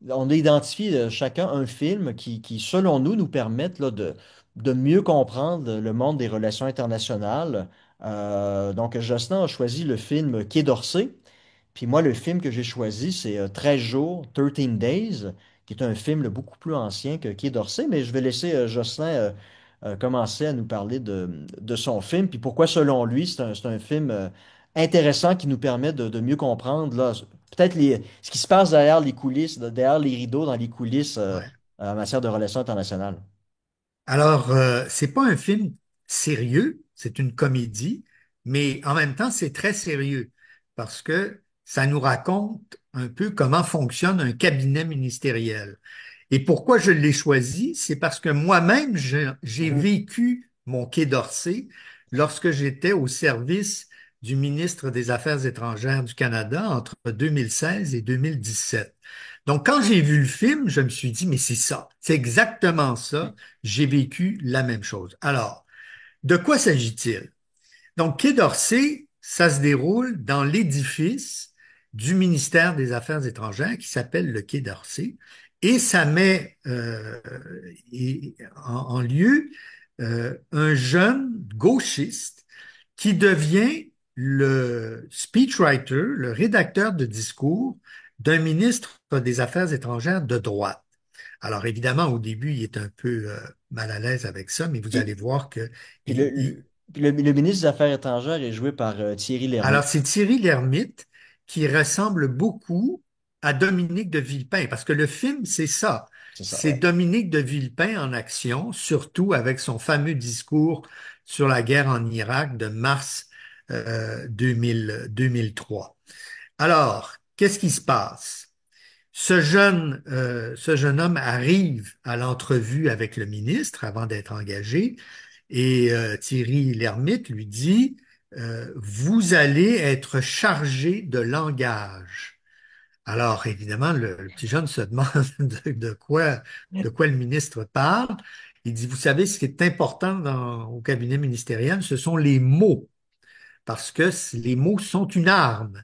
on a identifié chacun un film qui, selon nous, nous permettent là, de mieux comprendre le monde des relations internationales. Donc, Jocelyn a choisi le film Quai d'Orsay. Puis moi, le film que j'ai choisi, c'est 13 jours, 13 Days, qui est un film là, beaucoup plus ancien que Quai d'Orsay, mais je vais laisser Jocelyn commencer à nous parler de son film, puis pourquoi, selon lui, c'est un film intéressant qui nous permet de mieux comprendre là, peut-être ce qui se passe derrière les coulisses, derrière les rideaux, dans les coulisses Ouais. en matière de relations internationales. Alors, c'est pas un film sérieux, c'est une comédie, mais en même temps, c'est très sérieux parce que ça nous raconte un peu comment fonctionne un cabinet ministériel. Et pourquoi je l'ai choisi? C'est parce que moi-même, j'ai Mhm. vécu mon Quai d'Orsay, lorsque j'étais au service du ministre des Affaires étrangères du Canada entre 2016 et 2017. Donc, quand j'ai vu le film, je me suis dit, mais c'est ça, c'est exactement ça, j'ai vécu la même chose. Alors, de quoi s'agit-il? Donc, Quai d'Orsay, ça se déroule dans l'édifice du ministère des Affaires étrangères qui s'appelle le Quai d'Orsay et ça met en lieu un jeune gauchiste qui devient le speechwriter, le rédacteur de discours d'un ministre des Affaires étrangères de droite. Alors évidemment, au début, il est un peu mal à l'aise avec ça, mais vous allez Et, voir que puis il, le ministre des Affaires étrangères est joué par Thierry alors, Lhermitte. c'est Thierry Lhermitte qui ressemble beaucoup à Dominique de Villepin, parce que le film, c'est ça. C'est ça, C'est ouais. Dominique de Villepin en action, surtout avec son fameux discours sur la guerre en Irak de mars 2003. Alors, qu'est-ce qui se passe? Ce jeune homme arrive à l'entrevue avec le ministre avant d'être engagé et Thierry Lhermitte lui dit, vous allez être chargé de langage. Alors, évidemment, le petit jeune se demande de quoi le ministre parle. Il dit, vous savez, ce qui est important au cabinet ministériel, ce sont les mots, parce que les mots sont une arme.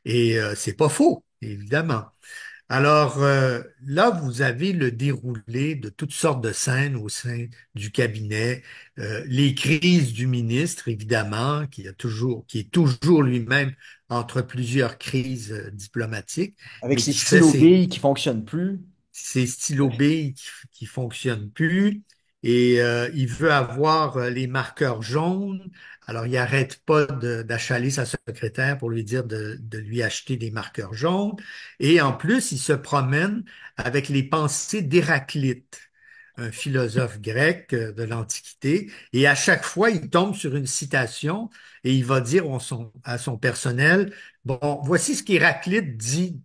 Et c'est pas faux, évidemment. Alors là, vous avez le déroulé de toutes sortes de scènes au sein du cabinet, les crises du ministre, évidemment, qui est toujours lui-même entre plusieurs crises diplomatiques, Avec mais ses qui fait stylos billes qui fonctionnent plus. ces stylos B qui fonctionnent plus et il veut avoir les marqueurs jaunes. Alors, il arrête pas d'achaler sa secrétaire pour lui dire de lui acheter des marqueurs jaunes. Et en plus, il se promène avec les pensées d'Héraclite, un philosophe grec de l'Antiquité. Et à chaque fois, il tombe sur une citation et il va dire à son personnel, bon, voici ce qu'Héraclite dit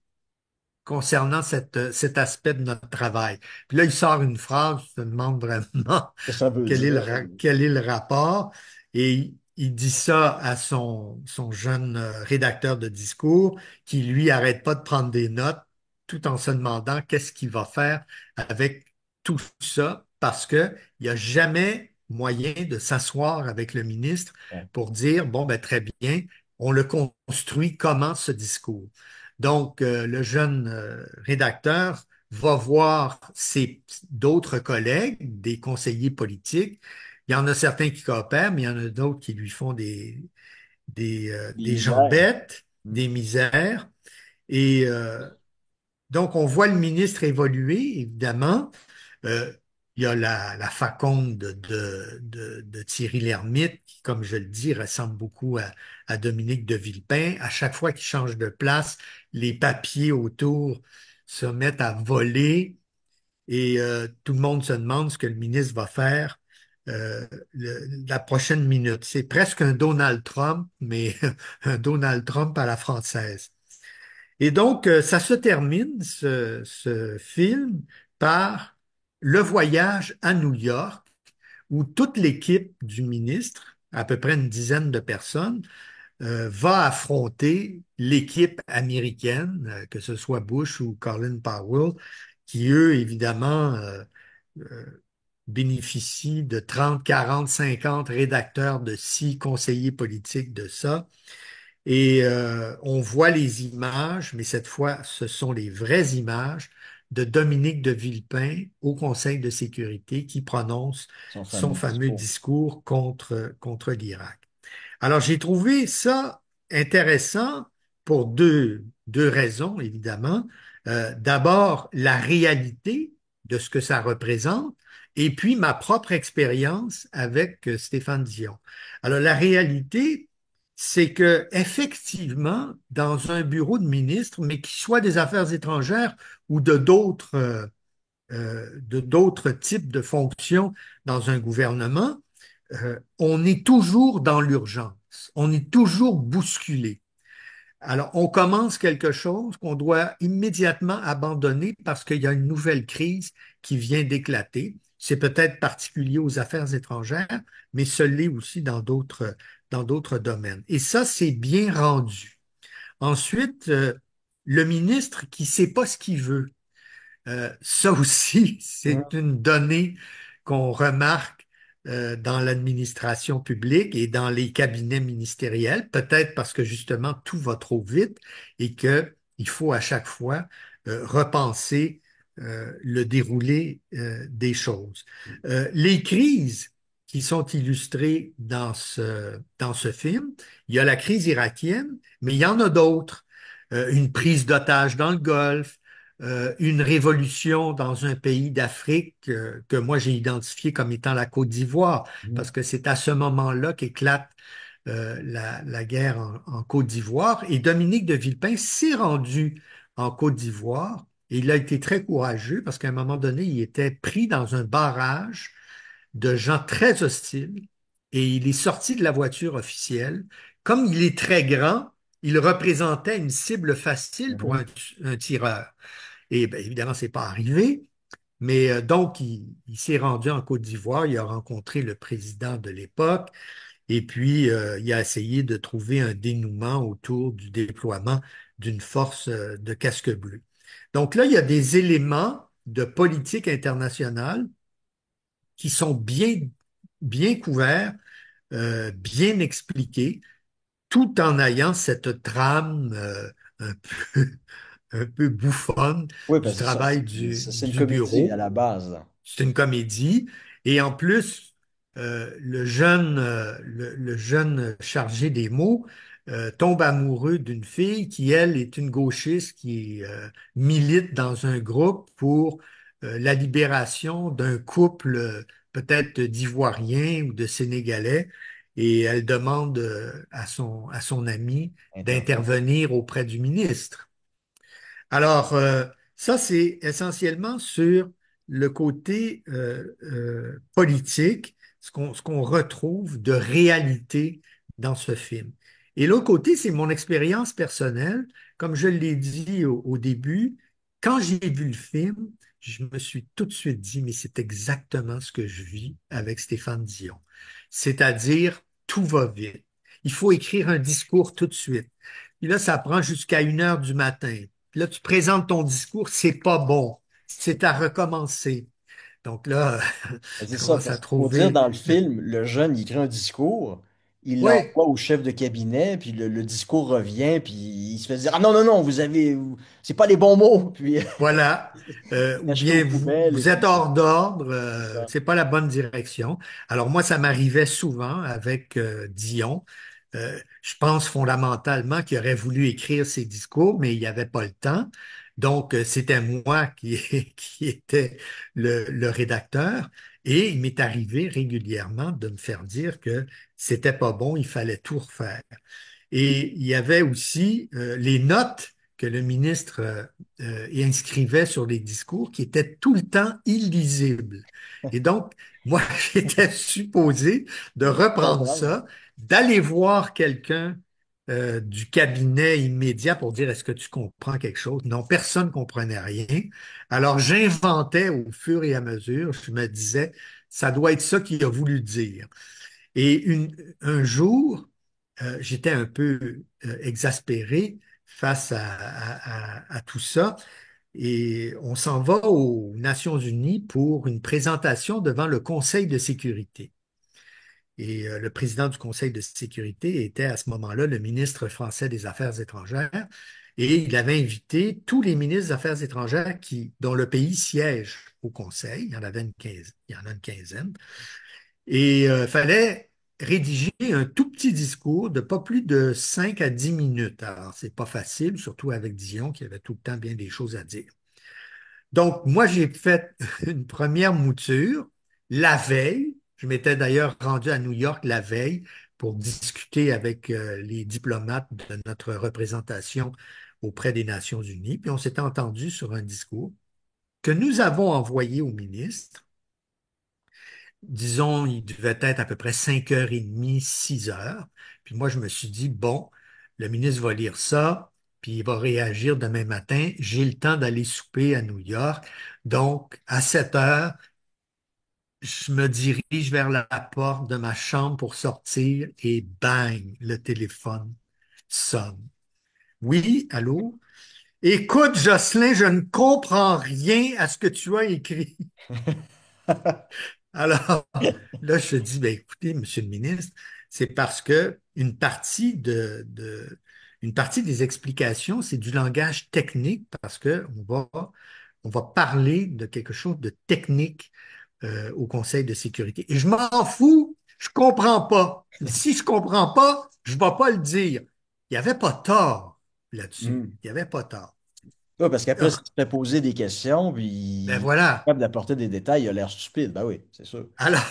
concernant cet aspect de notre travail. Puis là, il sort une phrase, je te demande vraiment Que ça veut dire. quel est le rapport, et il dit ça à son jeune rédacteur de discours, qui lui arrête pas de prendre des notes, tout en se demandant qu'est-ce qu'il va faire avec tout ça, parce que il n'y a jamais moyen de s'asseoir avec le ministre Ouais. pour dire, bon, ben, très bien, on le construit comment ce discours. Donc, le jeune rédacteur va voir d'autres collègues, des conseillers politiques. Il y en a certains qui coopèrent, mais il y en a d'autres qui lui font Des des misères. jambettes, des misères. Et donc, on voit le ministre évoluer, évidemment. Euh, il y a la faconde de Thierry Lhermitte, qui, comme je le dis, ressemble beaucoup à Dominique de Villepin. À chaque fois qu'il change de place, les papiers autour se mettent à voler et tout le monde se demande ce que le ministre va faire la prochaine minute. C'est presque un Donald Trump, mais un Donald Trump à la française. Et donc, ça se termine, ce film, par le voyage à New York, où toute l'équipe du ministre, à peu près une dizaine de personnes, va affronter l'équipe américaine, que ce soit Bush ou Colin Powell, qui, eux, évidemment, euh, bénéficient de 30, 40, 50 rédacteurs de ci, conseillers politiques de ça. Et on voit les images, mais cette fois, ce sont les vraies images de Dominique de Villepin au Conseil de sécurité qui prononce Son son fameux fameux discours. discours contre l'Irak. Alors, j'ai trouvé ça intéressant pour deux raisons, évidemment. D'abord, la réalité de ce que ça représente, et puis ma propre expérience avec Stéphane Dion. Alors, la réalité, c'est que effectivement, dans un bureau de ministre, mais qui soit des affaires étrangères ou de d'autres types de fonctions dans un gouvernement, on est toujours dans l'urgence, on est toujours bousculé. Alors, on commence quelque chose qu'on doit immédiatement abandonner parce qu'il y a une nouvelle crise qui vient d'éclater. C'est peut-être particulier aux affaires étrangères, mais ce l'est aussi dans d'autres domaines. Et ça, c'est bien rendu. Ensuite, le ministre qui ne sait pas ce qu'il veut. Ça aussi, c'est Mhm. une donnée qu'on remarque dans l'administration publique et dans les cabinets ministériels, peut-être parce que justement tout va trop vite et qu'il faut à chaque fois repenser le déroulé des choses. Les crises qui sont illustrées dans ce film, il y a la crise irakienne, mais il y en a d'autres. Une prise d'otage dans le Golfe, une révolution dans un pays d'Afrique que moi j'ai identifié comme étant la Côte d'Ivoire, parce Mhm. que c'est à ce moment-là qu'éclate la guerre en Côte d'Ivoire. Et Dominique de Villepin s'est rendu en Côte d'Ivoire et il a été très courageux parce qu'à un moment donné, il était pris dans un barrage de gens très hostiles et il est sorti de la voiture officielle. Comme il est très grand, il représentait une cible facile pour Mhm. un tireur. Et bien, évidemment, c'est pas arrivé, mais donc il s'est rendu en Côte d'Ivoire, il a rencontré le président de l'époque, et puis il a essayé de trouver un dénouement autour du déploiement d'une force de casque bleu. Donc là, il y a des éléments de politique internationale qui sont bien couverts, bien expliqués, tout en ayant cette trame un peu, un peu bouffonne Oui, du parce que ça, travail c'est une du comédie à bureau. la base, là. C'est une comédie. Et en plus, le jeune chargé des mots tombe amoureux d'une fille qui, elle, est une gauchiste qui milite dans un groupe pour la libération d'un couple peut-être d'Ivoiriens ou de Sénégalais. Et elle demande à son ami Intervenir. d'intervenir auprès du ministre. Alors, ça, c'est essentiellement sur le côté politique, ce qu'on retrouve de réalité dans ce film. Et l'autre côté, c'est mon expérience personnelle. Comme je l'ai dit au début, quand j'ai vu le film, je me suis tout de suite dit, mais c'est exactement ce que je vis avec Stéphane Dion. C'est-à-dire, tout va vite. Il faut écrire un discours tout de suite. Puis là, ça prend jusqu'à 1 heure du matin. Puis là, tu présentes ton discours, c'est pas bon. C'est à recommencer. Donc là, Ben, c'est je ça, commence parce à qu'il faut dire, trouver. dans le film, le jeune, il écrit un discours, il Oui, l'envoie au chef de cabinet, puis le discours revient, puis il se fait dire, ah non, non, non, c'est pas les bons mots, puis voilà. Ou acheté aux bien poubelles, et vous êtes puis hors d'ordre, c'est ça. c'est pas la bonne direction. Alors moi, ça m'arrivait souvent avec Dion. Je pense fondamentalement qu'il aurait voulu écrire ses discours, mais il n'y avait pas le temps. Donc, c'était moi qui était le rédacteur. Et il m'est arrivé régulièrement de me faire dire que c'était pas bon, il fallait tout refaire. Et il y avait aussi les notes que le ministre inscrivait sur les discours qui étaient tout le temps illisibles. Et donc, moi, j'étais supposé de De tout reprendre comprendre. ça, d'aller voir quelqu'un du cabinet immédiat pour dire est-ce que tu comprends quelque chose? Non, personne ne comprenait rien. Alors, j'inventais au fur et à mesure, je me disais, ça doit être ça qu'il a voulu dire. Et un jour, j'étais un peu exaspéré face à tout ça. Et on s'en va aux Nations Unies pour une présentation devant le Conseil de sécurité. Et le président du Conseil de sécurité était à ce moment-là le ministre français des Affaires étrangères. Et il avait invité tous les ministres des Affaires étrangères dont le pays siège au Conseil. Il y en a une quinzaine. Et il fallait rédiger un tout petit discours de pas plus de 5 à 10 minutes. Alors, c'est pas facile, surtout avec Dion qui avait tout le temps bien des choses à dire. Donc, moi, j'ai fait une première mouture la veille. Je m'étais d'ailleurs rendu à New York la veille pour discuter avec les diplomates de notre représentation auprès des Nations Unies. Puis on s'était entendu sur un discours que nous avons envoyé au ministre. Disons, il devait être à peu près 5h30, 6 heures. Puis moi, je me suis dit, bon, le ministre va lire ça, puis il va réagir demain matin. J'ai le temps d'aller souper à New York. Donc, à 7 heures, je me dirige vers la porte de ma chambre pour sortir et bang, le téléphone sonne. Oui, allô? Écoute, Jocelyn, je ne comprends rien à ce que tu as écrit. Alors, là, je te dis, ben, écoutez, Monsieur le ministre, c'est parce que une partie des explications, c'est du langage technique, parce que on va parler de quelque chose de technique au Conseil de sécurité. Et je m'en fous, je comprends pas. Si je comprends pas, je vais pas le dire. Il n'y avait pas tort là-dessus. Hmm. Il n'y avait pas tort. Ouais, parce qu'après, si Donc, tu te fais poser des questions, puis ben il est voilà. capable d'apporter des détails, il a l'air stupide. Ben oui, c'est sûr. Alors,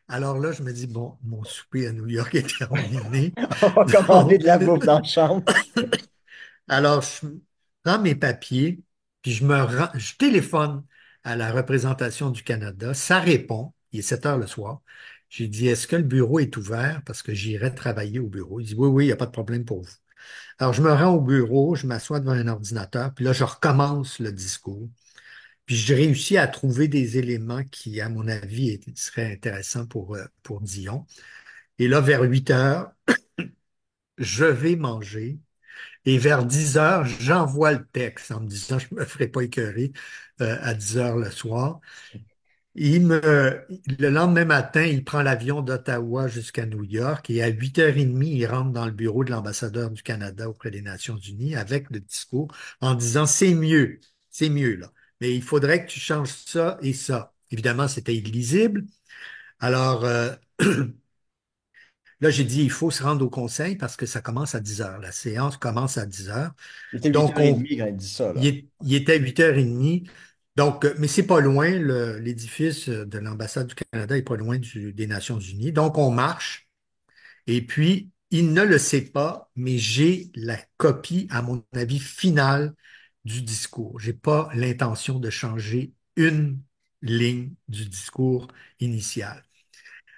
alors là, je me dis, bon, mon souper à New York est terminé. On va commander de Donc, la bouffe dans la chambre. alors, je prends mes papiers, puis je téléphone à la représentation du Canada. Ça répond. Il est 7 heures le soir. J'ai dit, est-ce que le bureau est ouvert? Parce que j'irai travailler au bureau. Il dit, oui, oui, il n'y a pas de problème pour vous. Alors, je me rends au bureau, je m'assois devant un ordinateur, puis là, je recommence le discours. Puis je réussis à trouver des éléments qui, à mon avis, seraient intéressants pour Dion. Et là, vers 8 heures, je vais manger. Et vers 10 heures, j'envoie le texte en me disant, je ne me ferai pas écœurer à 10 heures le soir. Le lendemain matin, il prend l'avion d'Ottawa jusqu'à New York et à 8h30, il rentre dans le bureau de l'ambassadeur du Canada auprès des Nations Unies avec le discours en disant, c'est mieux là, mais il faudrait que tu changes ça et ça. Évidemment, c'était illisible. Alors, là, j'ai dit, il faut se rendre au conseil parce que ça commence à 10 heures. La séance commence à 10 heures. Il était Donc, 8h30 quand il dit ça, là. il était 8h30. Donc, mais c'est pas loin, l'édifice de l'ambassade du Canada est pas loin des Nations Unies. Donc, on marche. Et puis, il ne le sait pas, mais j'ai la copie, à mon avis, finale du discours. J'ai pas l'intention de changer une ligne du discours initial.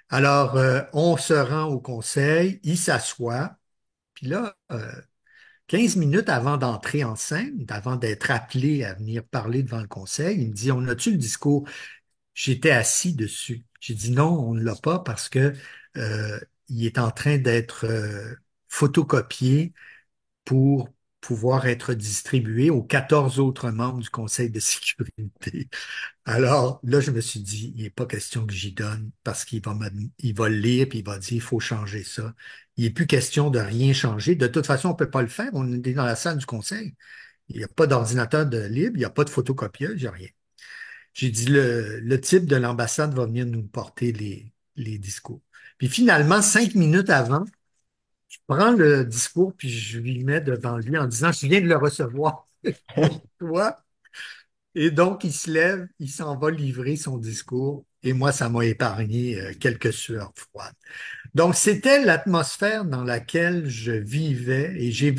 Alors, on se rend au conseil, il s'assoit, puis là, 15 minutes avant d'entrer en scène, avant d'être appelé à venir parler devant le conseil, il me dit, on a-tu le discours? J'étais assis dessus. J'ai dit non, on ne l'a pas parce que euh, il est en train d'être photocopié pour pouvoir être distribué aux 14 autres membres du Conseil de sécurité. Alors là, je me suis dit, il n'est pas question que j'y donne parce il va le lire puis il va dire, il faut changer ça. Il n'est plus question de rien changer. De toute façon, on ne peut pas le faire. On est dans la salle du Conseil. Il n'y a pas d'ordinateur de libre, il n'y a pas de photocopieuse, il n'y a rien. J'ai dit, le type de l'ambassade va venir nous porter les discours. Puis finalement, 5 minutes avant, je prends le discours puis je lui mets devant lui en disant, je viens de le recevoir pour toi. Et donc, il se lève, il s'en va livrer son discours. Et moi, ça m'a épargné quelques sueurs froides. Donc, c'était l'atmosphère dans laquelle je vivais et j'ai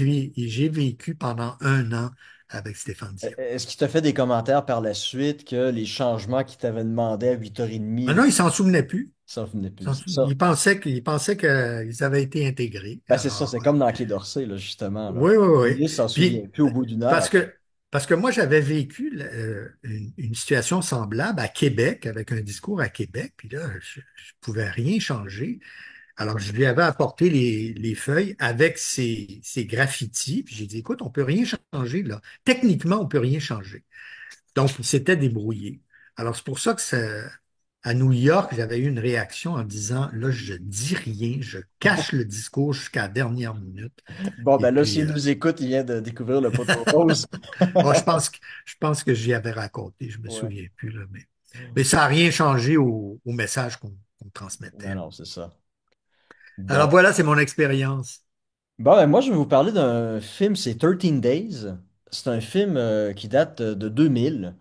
vécu pendant 1 an avec Stéphane Dion. Est-ce qu'il t'a fait des commentaires par la suite que les changements qu'il t'avait demandé à 8h30, Maintenant, il s'en souvenait plus. ça venait plus? C'est ça. Il pensait qu'ils avaient été intégrés. Ben, c'est ça, c'est Alors, comme dans Quai d'Orsay, là, justement, là. oui, oui, Le oui. ministre s'en souvient Puis, plus au bout d'une parce heure. que, parce que moi, j'avais vécu une situation semblable à Québec, avec un discours à Québec, puis là, je ne pouvais rien changer. Alors, je lui avais apporté les feuilles avec ces graffitis, puis j'ai dit, écoute, on peut rien changer, là. Techniquement, on peut rien changer. Donc, il s'était débrouillé. Alors, c'est pour ça que à New York, j'avais eu une réaction en disant, là, je dis rien, je cache le discours jusqu'à la dernière minute. Bon, Et ben là, puis, s'il nous écoute, il vient de découvrir le poteau rose. bon, je pense que j'y avais raconté, je me Ouais. souviens plus, là, mais ça n'a rien changé au message qu'on Non, transmettait. non, c'est ça. Alors Bon. voilà, c'est mon expérience. Bon, ben moi, je vais vous parler d'un film, c'est 13 Days. C'est un film qui date de 2000.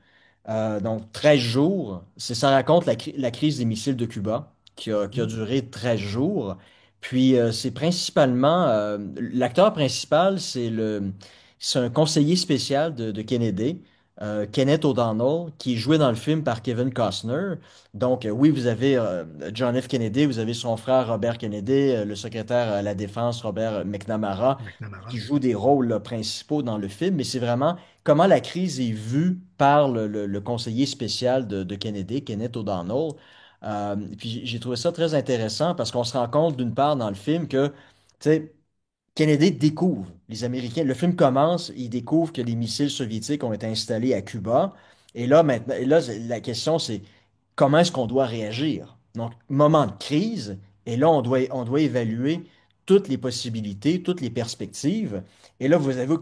Donc, 13 jours. Ça raconte la crise des missiles de Cuba, qui a Hmm, duré 13 jours. Puis, c'est principalement, l'acteur principal, c'est un conseiller spécial de Kennedy, Kenneth O'Donnell, qui est joué dans le film par Kevin Costner. Donc, oui, vous avez John F. Kennedy, vous avez son frère Robert Kennedy, le secrétaire à la Défense Robert McNamara, McNamara, qui oui. jouent des rôles là, principaux dans le film, mais c'est vraiment comment la crise est vue par le conseiller spécial de Kennedy, Kenneth O'Donnell. Puis j'ai trouvé ça très intéressant parce qu'on se rend compte d'une part dans le film que, tu sais, Kennedy découvre, les Américains, le film commence, il découvre que les missiles soviétiques ont été installés à Cuba. Et là, maintenant, et là, la question, c'est comment est-ce qu'on doit réagir? Donc, moment de crise, et là, on doit évaluer toutes les possibilités, toutes les perspectives. Et là, vous avez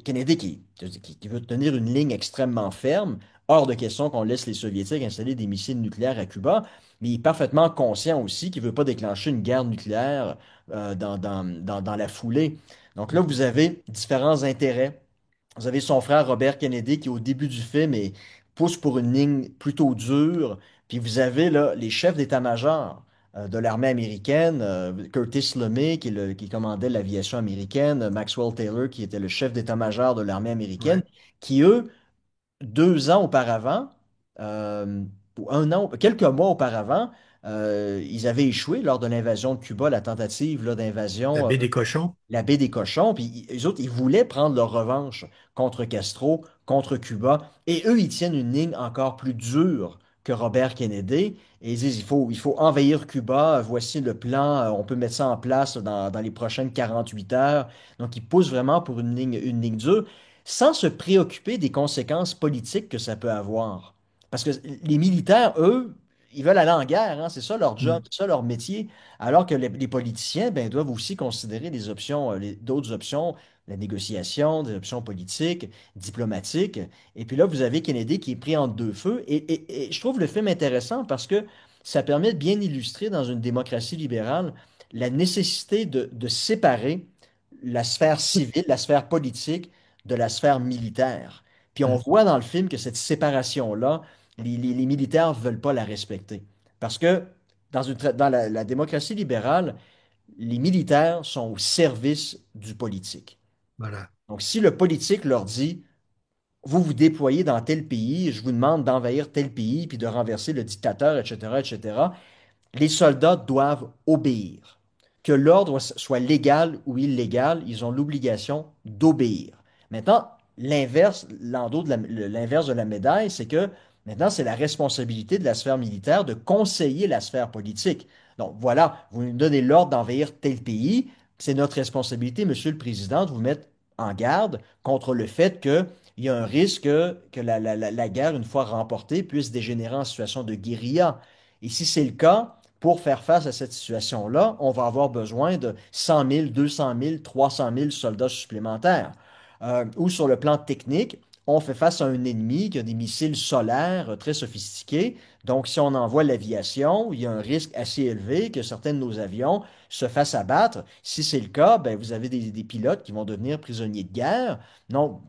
Kennedy qui veut tenir une ligne extrêmement ferme. Hors de question qu'on laisse les Soviétiques installer des missiles nucléaires à Cuba, mais il est parfaitement conscient aussi qu'il ne veut pas déclencher une guerre nucléaire dans la foulée. Donc là, vous avez différents intérêts. Vous avez son frère Robert Kennedy qui, au début du film, pousse pour une ligne plutôt dure. Puis vous avez là, les chefs d'état-major de l'armée américaine, Curtis LeMay qui commandait l'aviation américaine, Maxwell Taylor qui était le chef d'état-major de l'armée américaine, Ouais. qui eux, 2 ans auparavant, ou un an, quelques mois auparavant, ils avaient échoué lors de l'invasion de Cuba, la tentative là, La d'invasion baie des cochons. la baie des Cochons, puis eux autres, ils voulaient prendre leur revanche contre Castro, contre Cuba, et eux, ils tiennent une ligne encore plus dure que Robert Kennedy, et ils disent, il faut envahir Cuba, voici le plan, on peut mettre ça en place dans les prochaines 48 heures. Donc, ils poussent vraiment pour une ligne dure, sans se préoccuper des conséquences politiques que ça peut avoir. Parce que les militaires, eux, ils veulent aller en guerre, hein, c'est ça leur job, Mm. c'est ça leur métier. Alors que les politiciens ben, doivent aussi considérer les options, d'autres options, la négociation, des options politiques, diplomatiques. Et puis là, vous avez Kennedy qui est pris entre deux feux. Et je trouve le film intéressant parce que ça permet de bien illustrer dans une démocratie libérale la nécessité de séparer la sphère civile, la sphère politique de la sphère militaire. Puis on Mm. voit dans le film que cette séparation-là, les militaires ne veulent pas la respecter. Parce que dans la démocratie libérale, les militaires sont au service du politique. Voilà. Donc, si le politique leur dit, vous vous déployez dans tel pays, je vous demande d'envahir tel pays, puis de renverser le dictateur, etc., etc., les soldats doivent obéir. Que l'ordre soit légal ou illégal, ils ont l'obligation d'obéir. Maintenant, l'inverse de la médaille, c'est que maintenant, c'est la responsabilité de la sphère militaire de conseiller la sphère politique. Donc voilà, vous nous donnez l'ordre d'envahir tel pays, c'est notre responsabilité, Monsieur le Président, de vous mettre en garde contre le fait qu'il y a un risque que la guerre, une fois remportée, puisse dégénérer en situation de guérilla. Et si c'est le cas, pour faire face à cette situation-là, on va avoir besoin de 100 000, 200 000, 300 000 soldats supplémentaires. Ou sur le plan technique, on fait face à un ennemi qui a des missiles solaires très sophistiqués. Donc, si on envoie l'aviation, il y a un risque assez élevé que certains de nos avions se fassent abattre. Si c'est le cas, ben, vous avez des pilotes qui vont devenir prisonniers de guerre. Donc,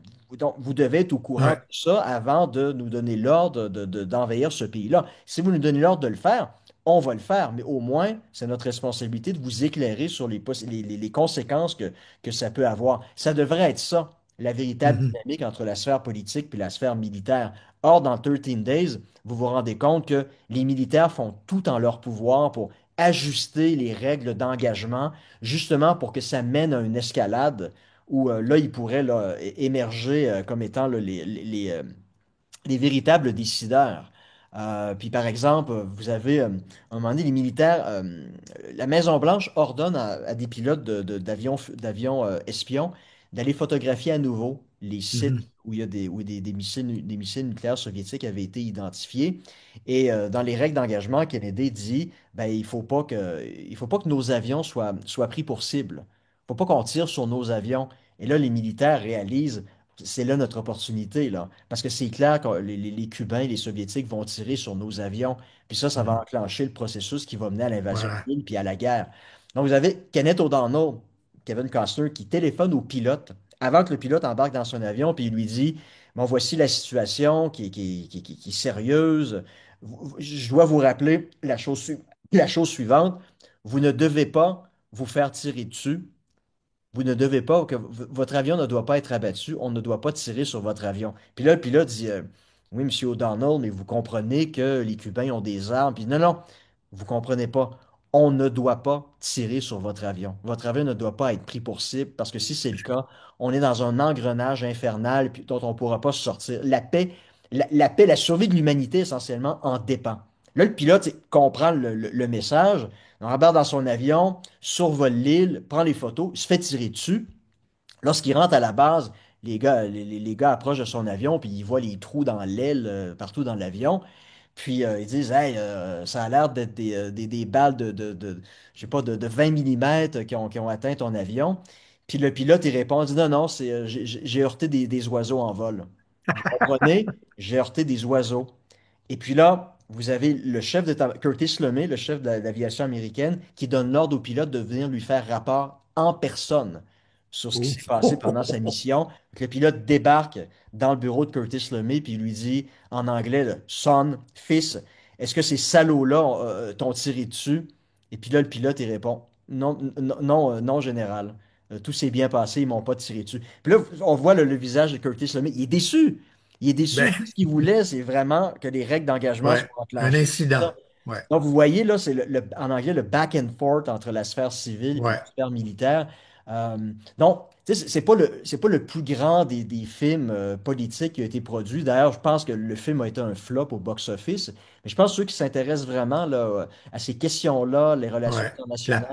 vous devez être au courant de Ouais. ça avant de nous donner l'ordre d'envahir ce pays-là. Si vous nous donnez l'ordre de le faire, on va le faire, mais au moins, c'est notre responsabilité de vous éclairer sur les conséquences que ça peut avoir. Ça devrait être ça, la véritable Mhm. dynamique entre la sphère politique et la sphère militaire. Or, dans 13 Days, vous vous rendez compte que les militaires font tout en leur pouvoir pour ajuster les règles d'engagement, justement pour que ça mène à une escalade où là, ils pourraient là, émerger comme étant là, les véritables décideurs. Puis par exemple, vous avez, à un moment donné, les militaires, la Maison-Blanche ordonne à des pilotes d'avions espions d'aller photographier à nouveau les sites Mhm. où des missiles nucléaires soviétiques avaient été identifiés. Et dans les règles d'engagement, Kennedy dit, ben, il faut pas que nos avions soient pris pour cible. Il ne faut pas qu'on tire sur nos avions. Et là, les militaires réalisent, c'est là notre opportunité, là. Parce que c'est clair que les Cubains et les Soviétiques vont tirer sur nos avions. Puis ça va Mhm. enclencher le processus qui va mener à l'invasion Voilà. de l'île puis à la guerre. Donc, vous avez Kenneth O'Donnell, Kevin Costner, qui téléphone au pilote avant que le pilote embarque dans son avion, puis il lui dit, bon, voici la situation qui est sérieuse. Je dois vous rappeler la chose suivante. Vous ne devez pas vous faire tirer dessus. Vous ne devez pas, votre avion ne doit pas être abattu, on ne doit pas tirer sur votre avion. Puis là, le pilote dit, oui, monsieur O'Donnell, mais vous comprenez que les Cubains ont des armes. Puis non, non, vous comprenez pas. On ne doit pas tirer sur votre avion. Votre avion ne doit pas être pris pour cible, parce que si c'est le cas, on est dans un engrenage infernal dont on ne pourra pas se sortir. La paix, la survie de l'humanité essentiellement en dépend. Là, le pilote comprend le message, on embarque dans son avion, survole l'île, prend les photos, il se fait tirer dessus. Lorsqu'il rentre à la base, les gars approchent de son avion, puis ils voient les trous dans l'aile, partout dans l'avion. Puis ils disent, hey, ça a l'air d'être des balles je sais pas, de 20 millimètres qui ont atteint ton avion. Puis le pilote, il répond, il dit, non, non, j'ai heurté des oiseaux en vol. Vous comprenez? J'ai heurté des oiseaux. Et puis là, vous avez le chef Curtis LeMay, le chef de l'aviation américaine, qui donne l'ordre au pilote de venir lui faire rapport en personne sur ce qui Oh. s'est passé pendant sa mission. Le pilote débarque dans le bureau de Curtis LeMay, puis il lui dit en anglais, là, Son, fils, est-ce que ces salauds-là t'ont tiré dessus? Et puis là, le pilote, il répond, non, non, non, général. Tout s'est bien passé, ils m'ont pas tiré dessus. Puis là, on voit le visage de Curtis LeMay, il est déçu. Il est déçu. Ben, Lui, ce qu'il voulait, c'est vraiment que les règles d'engagement ouais, soient un enclenchées. incident. Ouais, Donc, vous voyez, là, c'est en anglais le back and forth entre la sphère civile et ouais, la sphère militaire. Donc, tu sais, c'est pas le plus grand des films politiques qui a été produit. D'ailleurs, je pense que le film a été un flop au box-office. Mais je pense que ceux qui s'intéressent vraiment là, à ces questions-là, les relations ouais. internationales,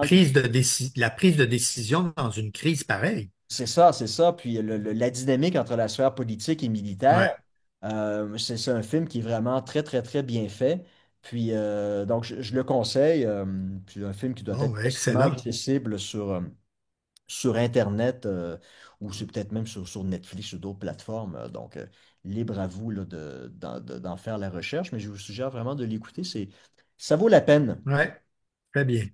La prise de décision dans une crise pareille. c'est ça, c'est ça. Puis la dynamique entre la sphère politique et militaire, Ouais. c'est un film qui est vraiment très, très, très bien fait. Puis, donc, je le conseille. Puis, un film qui doit Oh, être ouais, facilement excellent. accessible sur Internet ou c'est peut-être même sur Netflix ou d'autres plateformes. Donc, libre à vous là, d'en faire la recherche. Mais je vous suggère vraiment de l'écouter. Ça vaut la peine. Ouais, très bien.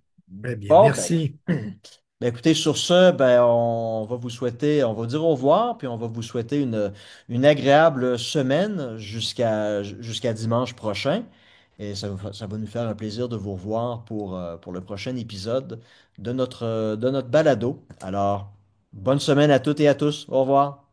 Très bien. Bon, ben, Merci. ben, écoutez, sur ce, ben, on va vous souhaiter, on va dire au revoir, puis on va vous souhaiter une agréable semaine jusqu'à dimanche prochain. Et ça va nous faire un plaisir de vous revoir pour le prochain épisode de notre balado. Alors, bonne semaine à toutes et à tous. Au revoir.